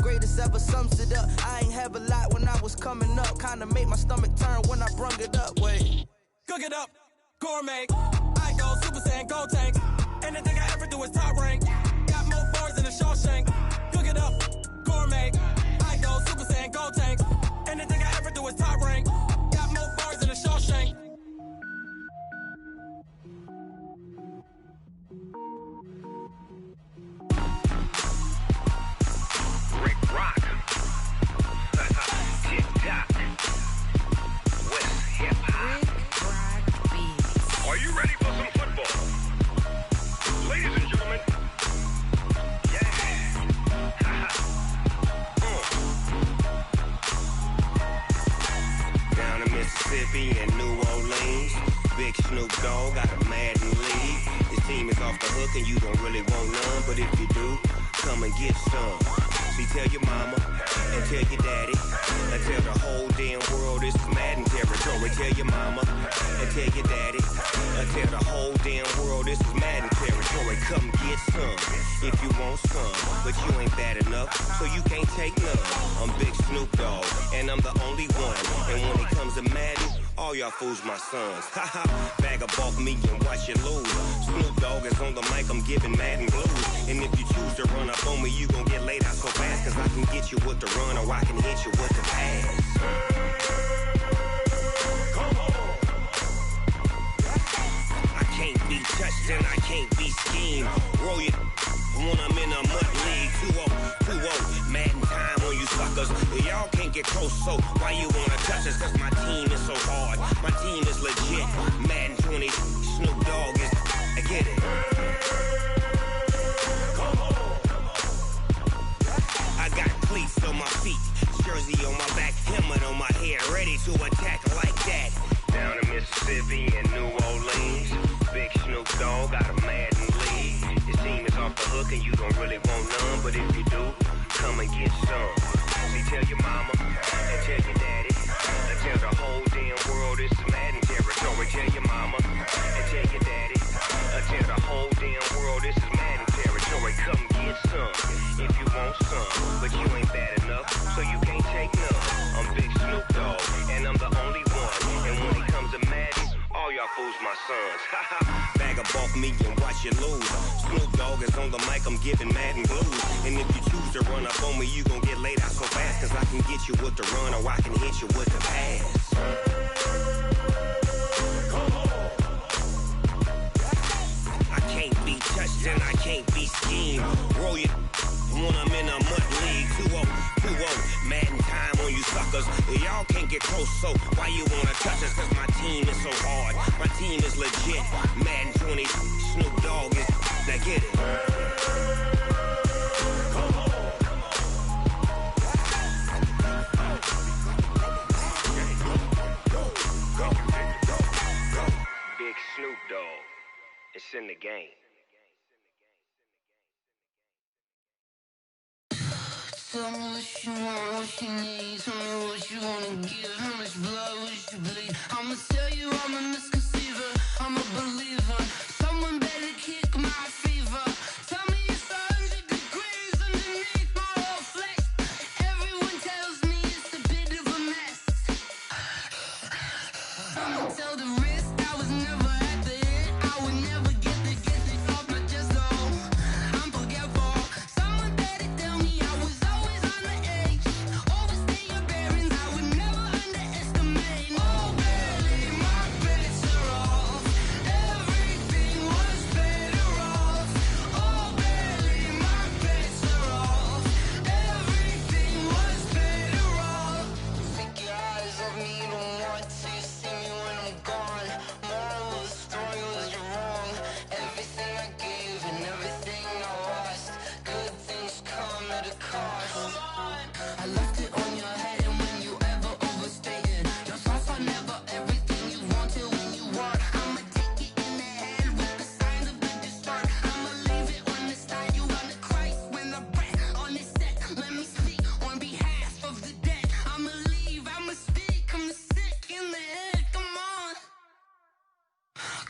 Greatest ever sums it up. I ain't have a lot when I was coming up. Kinda made my stomach turn when I brung it up. Wait. Cook it up, gourmet. I go Super Saiyan, go tank. Anything I ever do is top rank. Got more bars than a Shawshank. Cook it up, gourmet. I go Super Saiyan, go tank. Anything I ever do is top rank. Got more bars than a Shawshank. Rick Rock. Tick-tock. West hip-hop. Are you ready for some football? Ladies and gentlemen. Yeah. Down in Mississippi and New Orleans, Big Snoop Dogg got a Madden league. His team is off the hook and you don't really want none, but if you do, come and get some. See, tell your mama and tell your daddy and tell the whole damn world this is Madden territory. Tell your mama and tell your daddy and tell the whole damn world this is Madden territory. Come get some if you want some, but you ain't bad enough, so you can't take none. I'm Big Snoop Dogg and I'm the only one. And when it comes to Madden, all y'all fools my sons. Haha, bag of bulk me and watch you lose. Snoop Dogg is on the mic, I'm giving Madden blues. And if you choose to run up on me, you gon' get laid out so fast, cause I can get you with the run or I can hit you with the pass. I can't be touched and I can't be schemed. Roll you when I'm in a mud league. 2-0, Madden time on you suckers. Y'all can't get close, so why you wanna touch us? Cause my team is so hard, my team is legit. Madden 20, Snoop Dogg is, I get it. I got cleats on my feet, jersey on my back, helmet on my head, ready to attack like that. Down in Mississippi and New Orleans, Big Snoop Dogg got a Madden league. His team is off the hook and you don't really want none, but if you do, come and get some. See, tell your mama and tell your daddy and tell the whole damn world this is Madden territory. Tell your mama and tell your daddy and tell the whole damn world this is Madden territory. Come get some if you want some, but you ain't bad enough, so you can't take none. I'm Big Snoop Dogg, and I'm the only one. And when it comes to Madden, all y'all fools my sons. Bag a bulk me and watch you lose. Snoop Dogg is on the mic, I'm giving Madden blues. And if you choose to run up on me, you gon' get laid out so fast. Cause I can get you with the run or I can hit you with the pass. I can't be touched and I can't be schemed. Roll you when I'm in a mud league. 2-0, 2-0, Madden time on you suckers. Y'all can't get close, so why you wanna touch us? Cause my team is so hard, my team is legit. Madden 20, Snoop Dogg is, now get it. Big Snoop Dogg, it's in the game. Tell me what you want, what you need. Tell me what you wanna give. How much blood would you bleed? I'ma tell you I'm a misconceiver. I'm a believer. Someone better kick my fever. Tell me it's 100 degrees underneath my whole flesh. Everyone tells me it's a bit of a mess. I'ma tell the risk I was never at the end. I would never get it off my chest though. I'm forgetful. Someone better tell me I was always on the edge. Overstay your bearings, I would never underestimate. Oh baby, my bets are off. Everything was better off. Oh baby, my bets are off. Everything was better off. Take your eyes off me, don't want to see me when I'm gone. Moral of the story was you're wrong. Everything I gave and everything I lost. Good things come at a cost. I left it on your head, and when you ever overstay it, your thoughts are never everything you wanted when you want. I'ma take it in the head with the signs of the distort. I'ma leave it on the side. You on the Christ when the breath on this set. Let me speak on behalf of the dead. I'ma leave, I'ma speak. I'm sick in the head. Come on,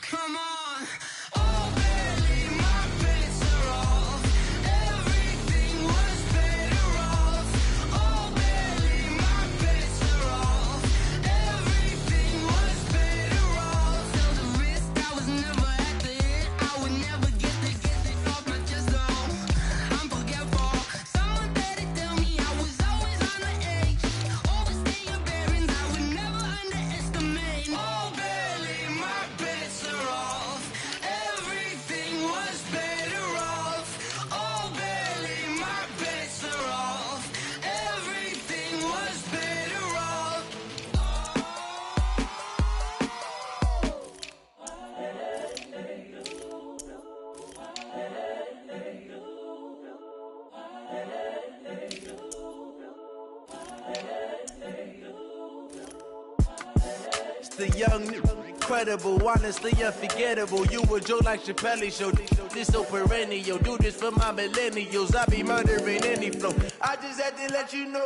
come on. Oh baby, my bets are off. Everything was better off. Oh baby, my bets are off. Everything was better off. Tell the risk I was never at the end. I would never get it off my chest though. I'm forgetful. Someone better tell me I was always on the edge. Overstay your bearings, I would never underestimate. Oh baby, my bets are off. Everything was better off. Oh baby, my bets are off. Everything was better off. It's the young, incredible, honestly unforgettable. You a joke like Chappelle show. This so perennial. Do this for my millennials. I be murdering any flow. I just had to let you know.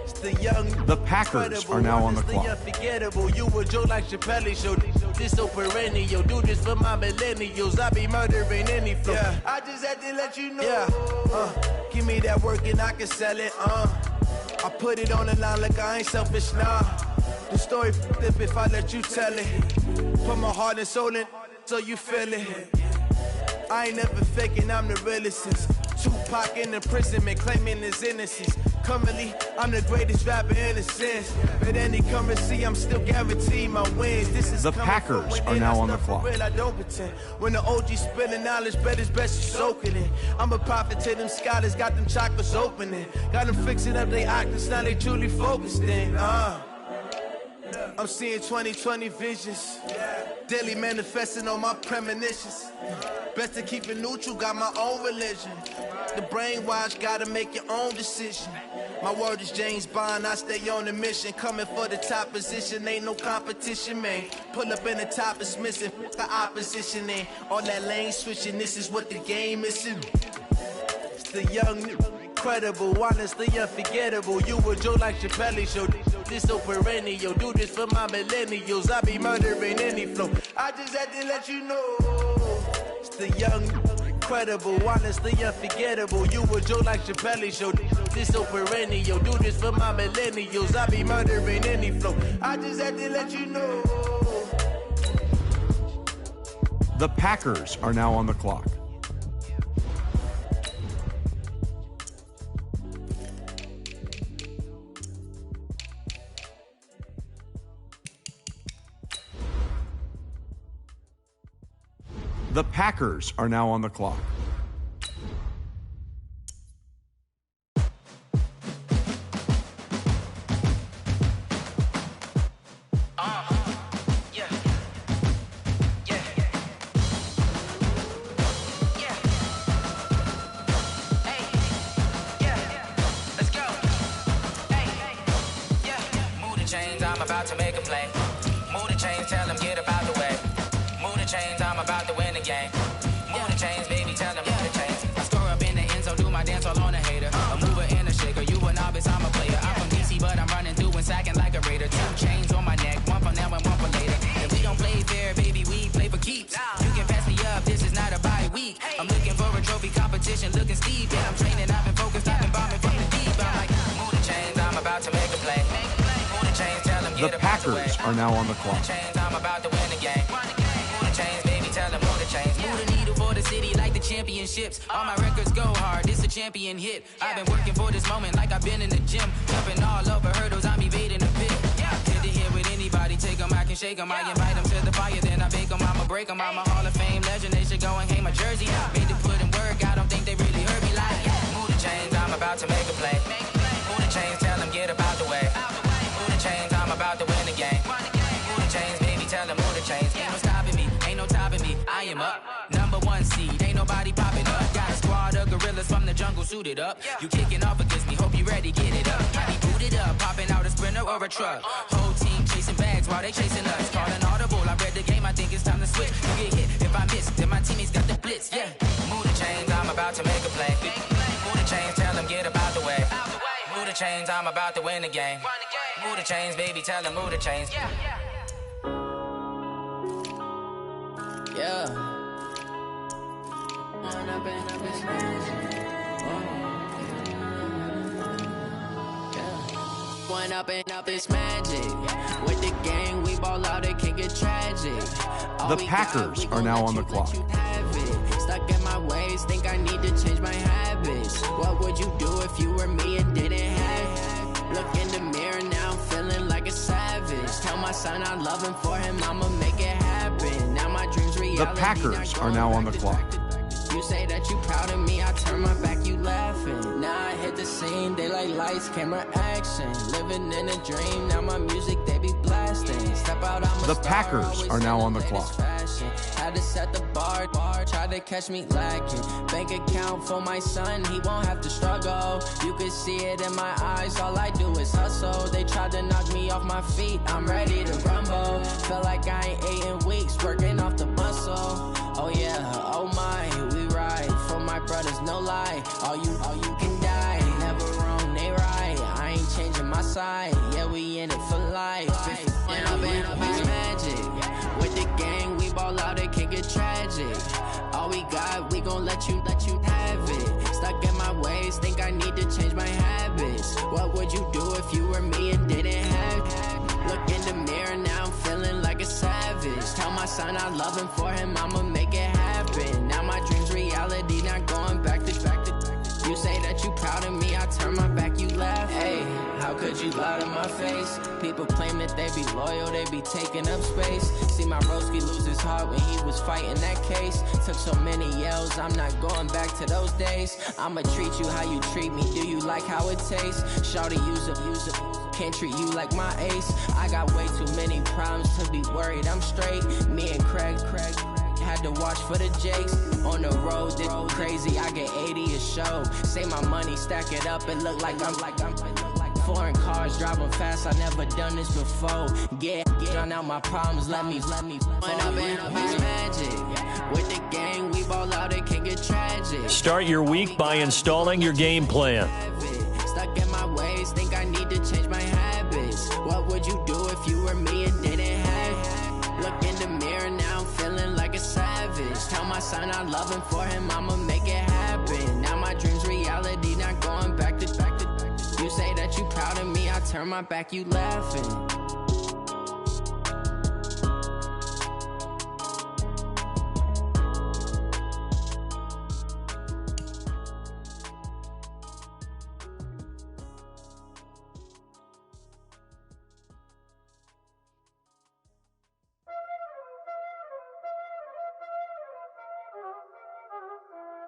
It's the young, The Packers are now on the honestly clock. unforgettable. You a joke like Chappelle show. This so perennial. Do this for my millennials. I be murdering any flow. I just had to let you know. Give me that work and I can sell it. I put it on the line like I ain't selfish, nah. The story f***ed if I let you tell it. Put my heart and soul in so you feel it. I ain't never faking, I'm the realest since Tupac in imprisonment, claiming his innocence. Currently, I'm the greatest rapper in a sense. But any currency, I'm still guaranteed my wins. This is The coming Packers from are within. now I on the stuff for clock. real, I don't pretend. When the OG spilling knowledge, bet it's best you soak it in. I'm a prophet to them scholars, got them chakras opening. Got them fixing up their octaves, now they truly focused in. I'm seeing 2020 visions. Daily manifesting on my premonitions. Best to keep it neutral, got my own religion. The brainwash, gotta make your own decision. My word is James Bond, I stay on a mission. Coming for the top position, ain't no competition, man. Pull up in the top, it's missing, the opposition ain't. All that lane switching, this is what the game is. It's the young, credible, honestly unforgettable. You a joke like Chappelle show. This so perennial. Do this for my millennials. I be murdering any flow. I just had to let you know. It's the young, incredible, honestly unforgettable. You a joke like Chappelle show. This so perennial. Do this for my millennials. I be murdering any flow. I just had to let you know. The Packers are now on the clock. The Packers are now on the clock. I'm about to make a play. Move the chains, tell them get up out the way. Move the chains, I'm about to win the game. Move the chains, baby, tell them move the chains. I score up in the end zone, do my dance all on a hater. A mover and a shaker, you a novice, I'm a player. I'm from DC, but I'm running through and sacking like a raider. 2 chains on my neck, one for now and one for later. If we don't play fair, baby, we play for keeps. You can pass me up, this is not a bye week. I'm looking for a trophy competition, looking steep. Yeah, I'm training, I've been focused, I've been bombing from the deep. I'm like, move the chains, I'm about to make a play. Move the chains, tell them The Packers are now on the clock. I'm about to win the game. Move the chains, baby, tell them move the chains. Move the needle for the city like the championships. All my records go hard, this a champion hit. I've been working for this moment like I've been in the gym. Jumping all over hurdles, I'm evading a bit. Good to hear with anybody, take them, I can shake them. I invite them to the fire, then I bake them, I'ma break them. I'm a Hall of Fame legend, they should go and hang my jersey. Made to put in work, I don't think they really heard me like, move the chains, I'm about to make a play. Move the chains, tell them get up out the way. Move the chains, I'm about to win the game. Move the chains, baby, tell them move the chains. Ain't no stopping me, ain't no topping me. I am up, #1 seed, ain't nobody popping up. Got a squad of gorillas from the jungle suited up. You kicking off against me, hope you ready, get it up. Body booted up, popping out a Sprinter or a truck. Whole team chasing bags while they chasing us. Calling audible, I read the game, I think it's time to switch. You get hit, if I miss, then my teammates got the blitz, yeah. Move the chains, I'm about to make a play. Move the chains, tell them get up out the way. Move the chains, I'm about to win the game. Move the chains, baby, tell them move the chains. Yeah. One up and up is magic. With the gang, we ball out, it can get tragic. The Packers are now on the clock. Stuck in my ways, think I need to change my habits. What would you do if you were me and didn't have it? Look in the mirror now, I'm feeling like a savage. Tell my son I love him, for him I'ma make it happen. Now my dreams reality. The Packers are now on the clock. You say that you proud of me, I turn my back, you laughing. Now I hit the scene, they like lights, camera, action. Living in a dream, now my music, they be blasting. Step out, I'm a The star, Packers always are now in on the latest clock. fashion. Had to set the bar, tried to catch me lacking. Bank account for my son, he won't have to struggle. You can see it in my eyes, all I do is hustle. They tried to knock me off my feet, I'm ready to rumble. Feel like I ain't ate in weeks, working off the muscle. Oh yeah, oh my, we ride for my brothers, no lie. All you can die, never wrong, they right. I ain't changing my side, yeah, we in it for life. And up is magic. With the gang, we ball out, it can get tragic. All we got, we gon' let you have it. Stuck in my ways, think I need to change my habits. What would you do if you were me and didn't have it? Look in the mirror, now I'm feeling like a savage. Tell my son I love him, for him I'ma make it happen. Now my dreams reality, not going back to. You say that you proud of me, I turn my back, you laugh. Hey, how could you lie to my face? People claim that they be loyal, they be taking up space. See my broski lose his heart when he was fighting that case. Took so many yells, I'm not going back to those days. I'ma treat you how you treat me, do you like how it tastes? Shawty, use up, can't treat you like my ace. I got way too many problems to be worried, I'm straight. Me and Craig had to watch for the Jakes. On the road, this crazy, I get 80 a show. Say my money, stack it up, it look like I'm foreign cars, driving fast, I never done this before. Drown out my problems, let me One up and up is magic. With the gang, we ball out, it can get tragic. Start your week by installing your game plan. Stuck in my ways, think I need to change my habits. What would you do if you were me and didn't have it? Look in the mirror now, I'm feeling like a savage. Tell my son I love him, for him I'ma make it happen. Now my dream's reality, not going back to. You say that you proud of me, I turn my back, you laughing.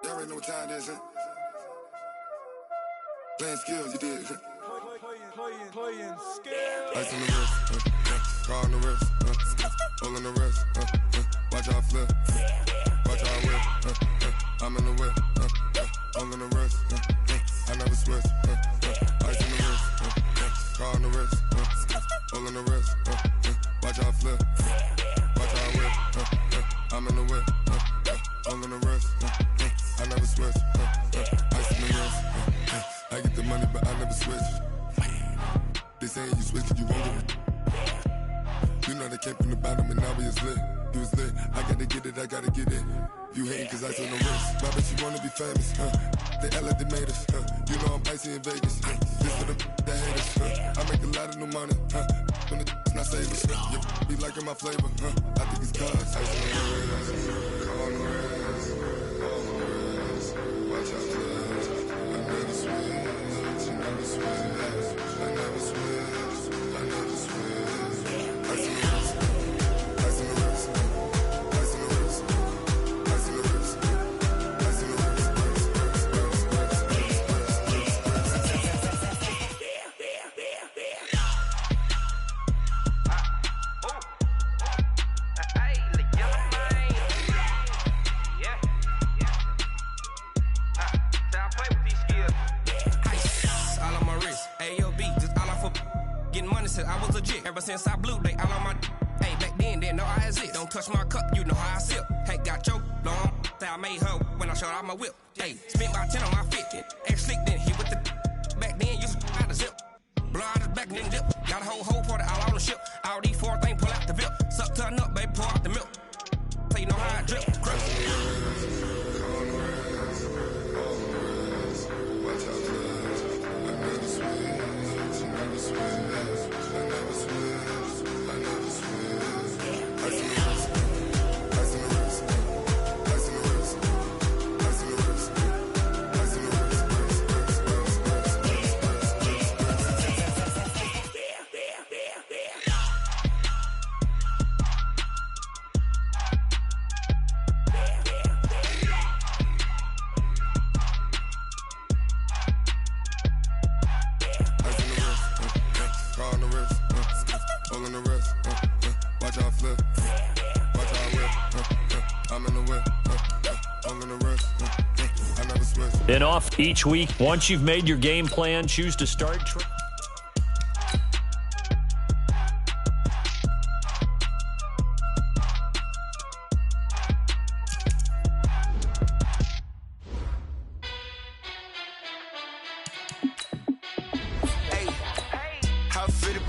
Y'all already know what time it is, huh? Playing skills, you did. Playing skills. Ice on the wrist, car on the wrist, hole in the wrist, watch out flip, watch out whip, I'm in the whip, hole in the wrist, I never switch, ice on the wrist, car on the wrist, hole in the wrist, watch out flip, watch out whip, I'm in the whip, hole in the wrist, I never switch, ice on the wrist, I get the money but I never switch. They saying you switch, you won't get it. You know they came from the bottom and now we is lit. You was lit, I gotta get it, I gotta get it. You hating cause I on the wrist. Why bet you wanna be famous, They act like they made us, You know I'm icy in Vegas, This for the that hate us, I make a lot of new money, When the not savers, You be liking my flavor, I think it's cause ice on the wrist, on the wrist, on the wrist. Watch out, cuz I never switch, you never switch. I never switch, I never switch. Ice in the wrist, ice in the wrist, ice in the wrist, ice in the wrist, ice in the wrist, I was legit ever since I blew they all on my. Hey, back then didn't know I exist. Don't touch my cup, you know how I sip. Hey, got your long. I made her when I showed out my whip. Hey, spent about 10 on my fit. Ex slick then hit with the. Back then you out the zip. Blow out his back then dip. Got a whole party all on the ship. All these 4 things pull out the VIP. Suck turn up, baby, pour out the milk. So you know how I drip. And off each week. Once you've made your game plan, choose to start.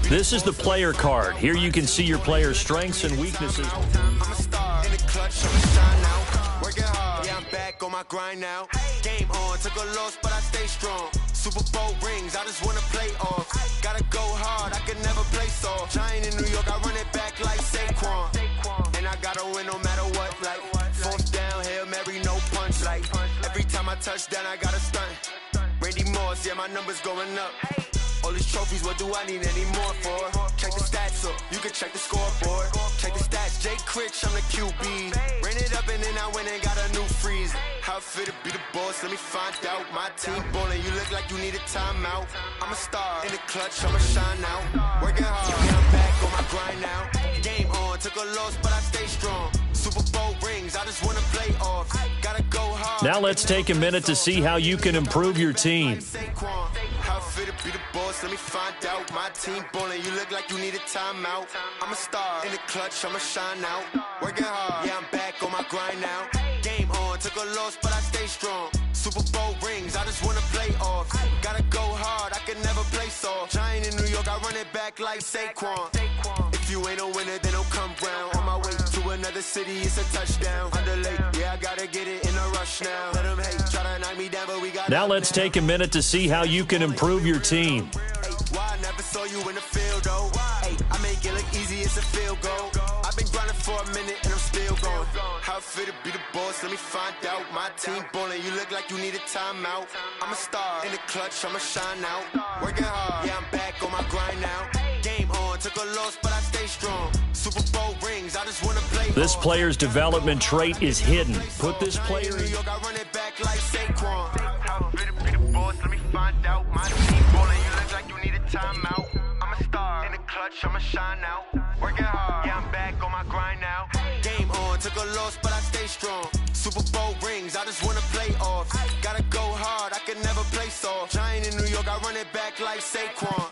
This is the player card. Here you can see your player's strengths and weaknesses. I'm a star in the clutch, I'm a shine now. Working hard, yeah, I'm back on my grind now. Game on, took a loss, but I stay strong. Super Bowl rings, I just wanna play off. Gotta go hard, I could never play soft. Giant in New York, I run it back like Saquon. And I gotta win no matter what, like 4th down, Hail Mary, no punch. Like every time I touch down, I gotta stunt. Randy Moss, yeah, my numbers going up. All these trophies, what do I need any more for? Check the stats up, you can check the scoreboard. Check the stats, Jake Critch, I'm the QB. Ran it up and then I went and got a new freeze. How fit to be the boss, let me find out. My team ballin', you look like you need a timeout. I'm a star in the clutch, I'ma shine now. Working hard, yeah, I'm back on my grind now. Game on, took a loss, but I stay strong. Super Bowl rings, I just wanna play off. Gotta go hard. Now let's take a minute to see how you can improve your team. How fit be the boss, let me find out. My team ballin', you look like you need a timeout. I'm a star in the clutch, I'ma shine out. Working hard, yeah, I'm back on my grind now. Game on, took a loss, but I stay strong. Super Bowl rings, I just wanna play off. Gotta go hard, I can never play soft. Giant in New York, I run it back like Saquon. If you ain't a winner, then don't come round. On my way to another city, it's a touchdown. Underlay, yeah, I gotta get it in a rush now. Let them hate, try to knock me down, but we got. Now let's take a minute to see how you can improve your team. Why I never saw you in the field, though? Hey, I make it look easy, it's a field goal. I've been grinding for a minute and I'm still going. How it feel to be the boss, let me find out. My team ballin', you look like you need a timeout. I'm a star in the clutch, I'ma shine out. Working hard, yeah, I'm back on my grind now. Game on, took a loss, but I stay strong. Super Bowl rings, I just wanna play. This player's development trait is hidden. Put this player in. New York, I run it back like Saquon. How it feel to be the boss, let me find out. My team ballin', you look like you need a timeout. I'm a star in the clutch, I'ma shine out. Working hard, yeah, I'm back on my grind now. Game on, took a loss, but I stay strong. Super Bowl rings, I just wanna play off. Gotta go hard, I can never play soft. Giant in New York, I run it back like Saquon.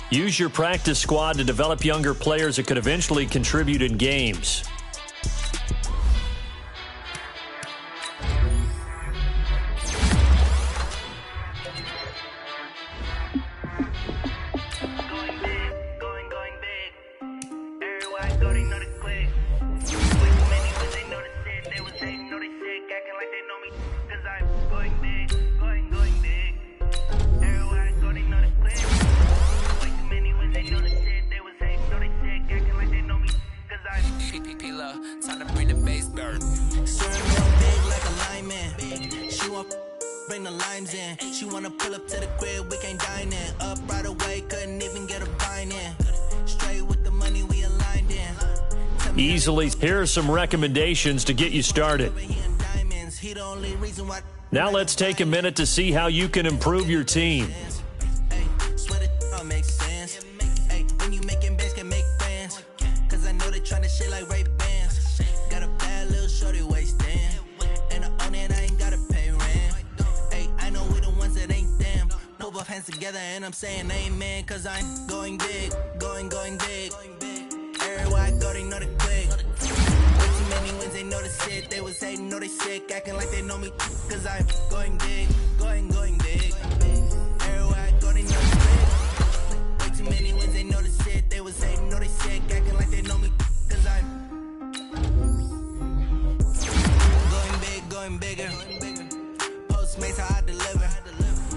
Use your practice squad to develop younger players that could eventually contribute in games. Bring the limes in. She wanna pull up to the crib, we can't dine in. Up right away, couldn't even get a vine in. Straight with the money we aligned in. Easily, here are some recommendations to get you started. Now let's take a minute to see how you can improve your team. Makes sense. Hey, when you making bands can make fans. Cause I know they tryna shit like Ray Bans. Got a bad little shorty wasting. And I own it, I ain't gotta pay rent. Hey, I know we the ones that ain't them. Pull both hands together and I'm saying amen. Cause I'm going big, going big. Everywhere I go, they know the click. Way too many wins, they know the shit. They was hating, know they sick, acting like they know me. Cause I'm going big, going big. Everywhere I go, they know the click. Way too many wins, they know the shit. They was hating, know they sick, acting like they know me. Cause I'm going bigger. Postmates, how I deliver.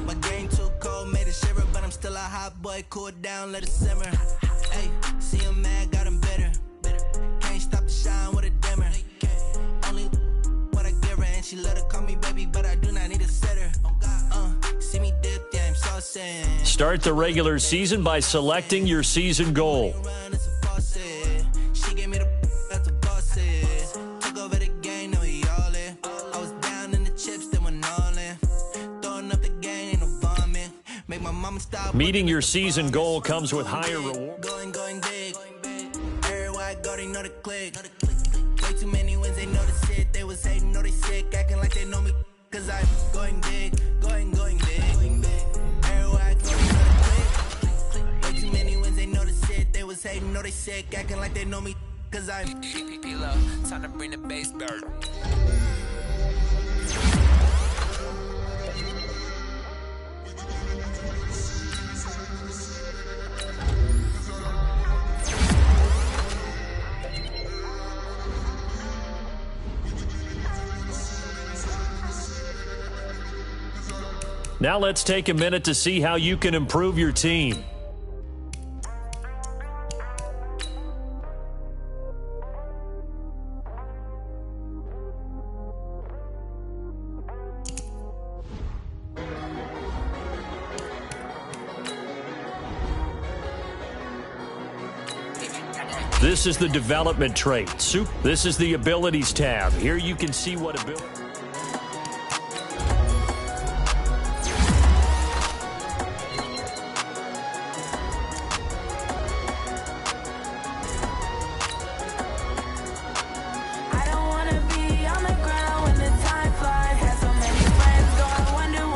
My game too cold, made it shiver. But I'm still a hot boy, cool down, let it simmer. Hey, see him mad, got him bitter. Can't stop the shine with a dimmer. Only what I give her, and she let her call me baby, but I do not need a sitter. See me dip, yeah, I'm so sad. Start the regular season by selecting your season goal. She gave me the that's a boss is. Took over the game, now we all in. I was down in the chips, then went all in. Throwing up the game, ain't no vomit. Make my mama stop. Meeting your season goal comes with higher reward. Going big. Everywhere I go, they know the click. Way too many wins, they know the shit. They was hating, know they sick, acting like they know me. Cause I'm going big, going big. Everywhere I go, they know the click. Way too many wins, they know the shit. They was hating, know they sick, acting like they know me. Cause I'm time to bring the bass bird. Now let's take a minute to see how you can improve your team. This is the development trait. This is the abilities tab. Here you can see what ability. I don't wanna be on the ground when the time flies. Had so many friends go, I wonder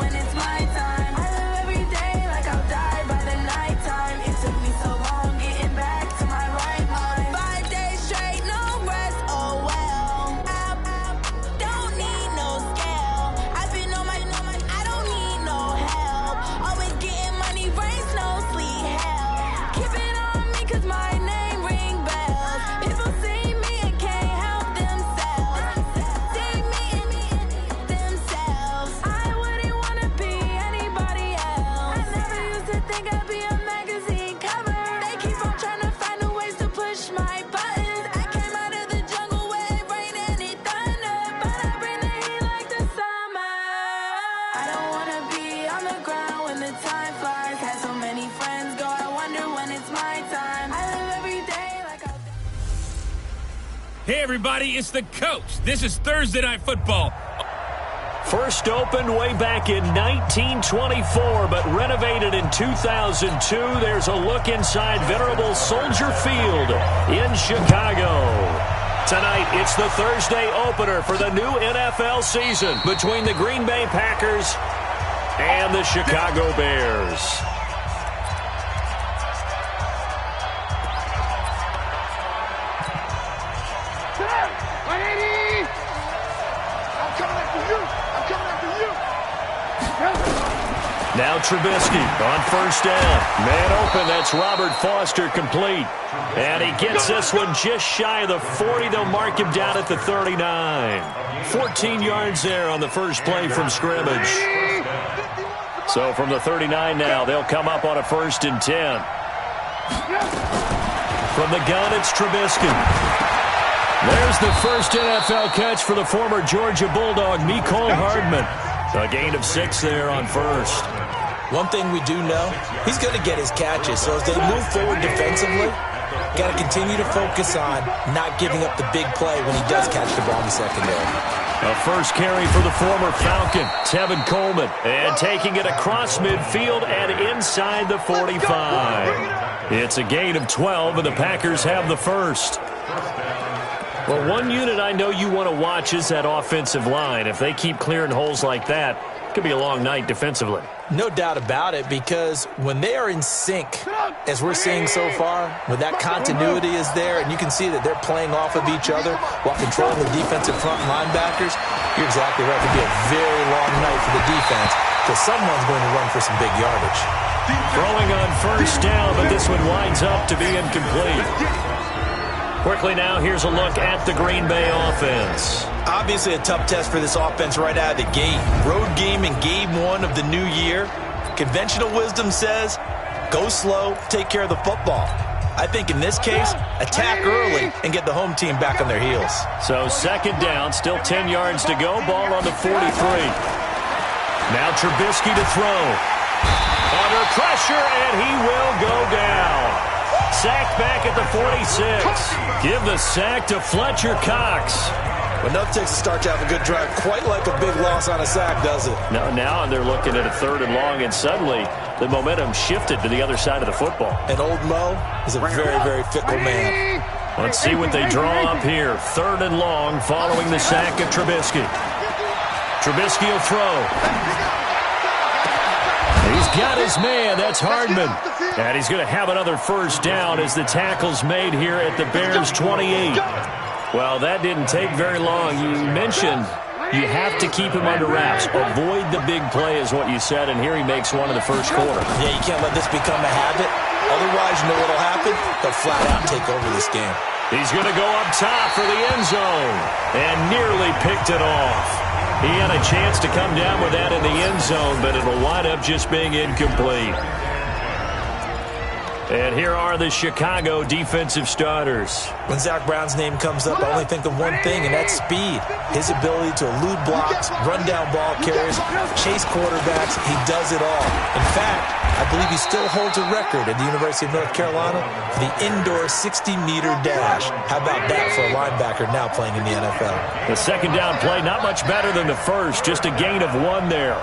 Hey, everybody, it's the coach. This is Thursday Night Football. First opened way back in 1924, but renovated in 2002. There's a look inside venerable Soldier Field in Chicago. Tonight, it's the Thursday opener for the new NFL season between the Green Bay Packers and the Chicago Bears. Now Trubisky on first down. Man open, that's Robert Foster complete. And he gets this one just shy of the 40. They'll mark him down at the 39. 14 yards there on the first play from scrimmage. So from the 39 now, they'll come up on a 1st and 10. From the gun, it's Trubisky. There's the first NFL catch for the former Georgia Bulldog, Mecole Hardman. A gain of 6 there on first. One thing we do know, he's going to get his catches. So as they move forward defensively, got to continue to focus on not giving up the big play when he does catch the ball in the secondary. A first carry for the former Falcon, Tevin Coleman. And taking it across midfield and inside the 45. It's a gain of 12, and the Packers have the first. Well, one unit I know you want to watch is that offensive line. If they keep clearing holes like that, it could be a long night defensively. No doubt about it, because when they are in sync, as we're seeing so far, when that continuity is there, and you can see that they're playing off of each other while controlling the defensive front linebackers, you're exactly right. It could be a very long night for the defense, because someone's going to run for some big yardage. Throwing on first down, but this one winds up to be incomplete. Quickly now, here's a look at the Green Bay offense. Obviously a tough test for this offense right out of the gate. Road game in game 1 of the new year. Conventional wisdom says, go slow, take care of the football. I think in this case, attack early and get the home team back on their heels. So 2nd down, still 10 yards to go, ball on the 43. Now Trubisky to throw. Under pressure, and he will go down. Sacked back at the 46. Give the sack to Fletcher Cox. But nothing takes a start to have a good drive quite like a big loss on a sack, does it? No, now they're looking at a 3rd and long, and suddenly the momentum shifted to the other side of the football. And old Mo is a very, very fickle man. Let's see what they draw up here. 3rd and long following the sack of Trubisky. Trubisky will throw. He's got his man. That's Hardman. And he's going to have another first down as the tackle's made here at the Bears' 28. Well, that didn't take very long. You mentioned you have to keep him under wraps. Avoid the big play is what you said, and here he makes one in the first quarter. Yeah, you can't let this become a habit. Otherwise, you know what will happen? They'll flat out take over this game. He's going to go up top for the end zone and nearly picked it off. He had a chance to come down with that in the end zone, but it'll wind up just being incomplete. And here are the Chicago defensive starters. When Zach Brown's name comes up, I only think of one thing, and that's speed. His ability to elude blocks, run down ball carriers, chase quarterbacks. He does it all. In fact, I believe he still holds a record at the University of North Carolina for the indoor 60-meter dash. How about that for a linebacker now playing in the NFL? The 2nd down play, not much better than the first, just a gain of 1 there.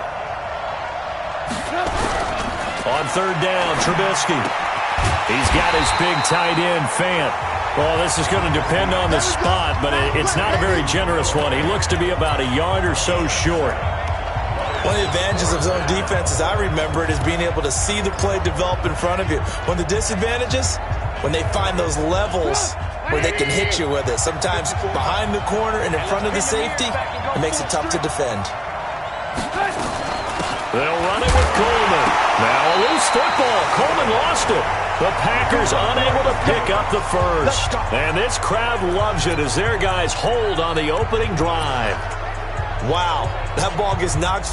On 3rd down, Trubisky. He's got his big tight end, Fant. Well, this is going to depend on the spot, but it's not a very generous one. He looks to be about a yard or so short. One of the advantages of zone defense, as I remember it, is being able to see the play develop in front of you. One of the disadvantages, when they find those levels where they can hit you with it. Sometimes behind the corner and in front of the safety, it makes it tough to defend. They'll run it with Coleman. Now a loose football. Coleman lost it. The Packers unable to pick up the first. And this crowd loves it as their guys hold on the opening drive. Wow, that ball gets knocked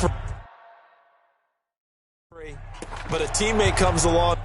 free. But a teammate comes along.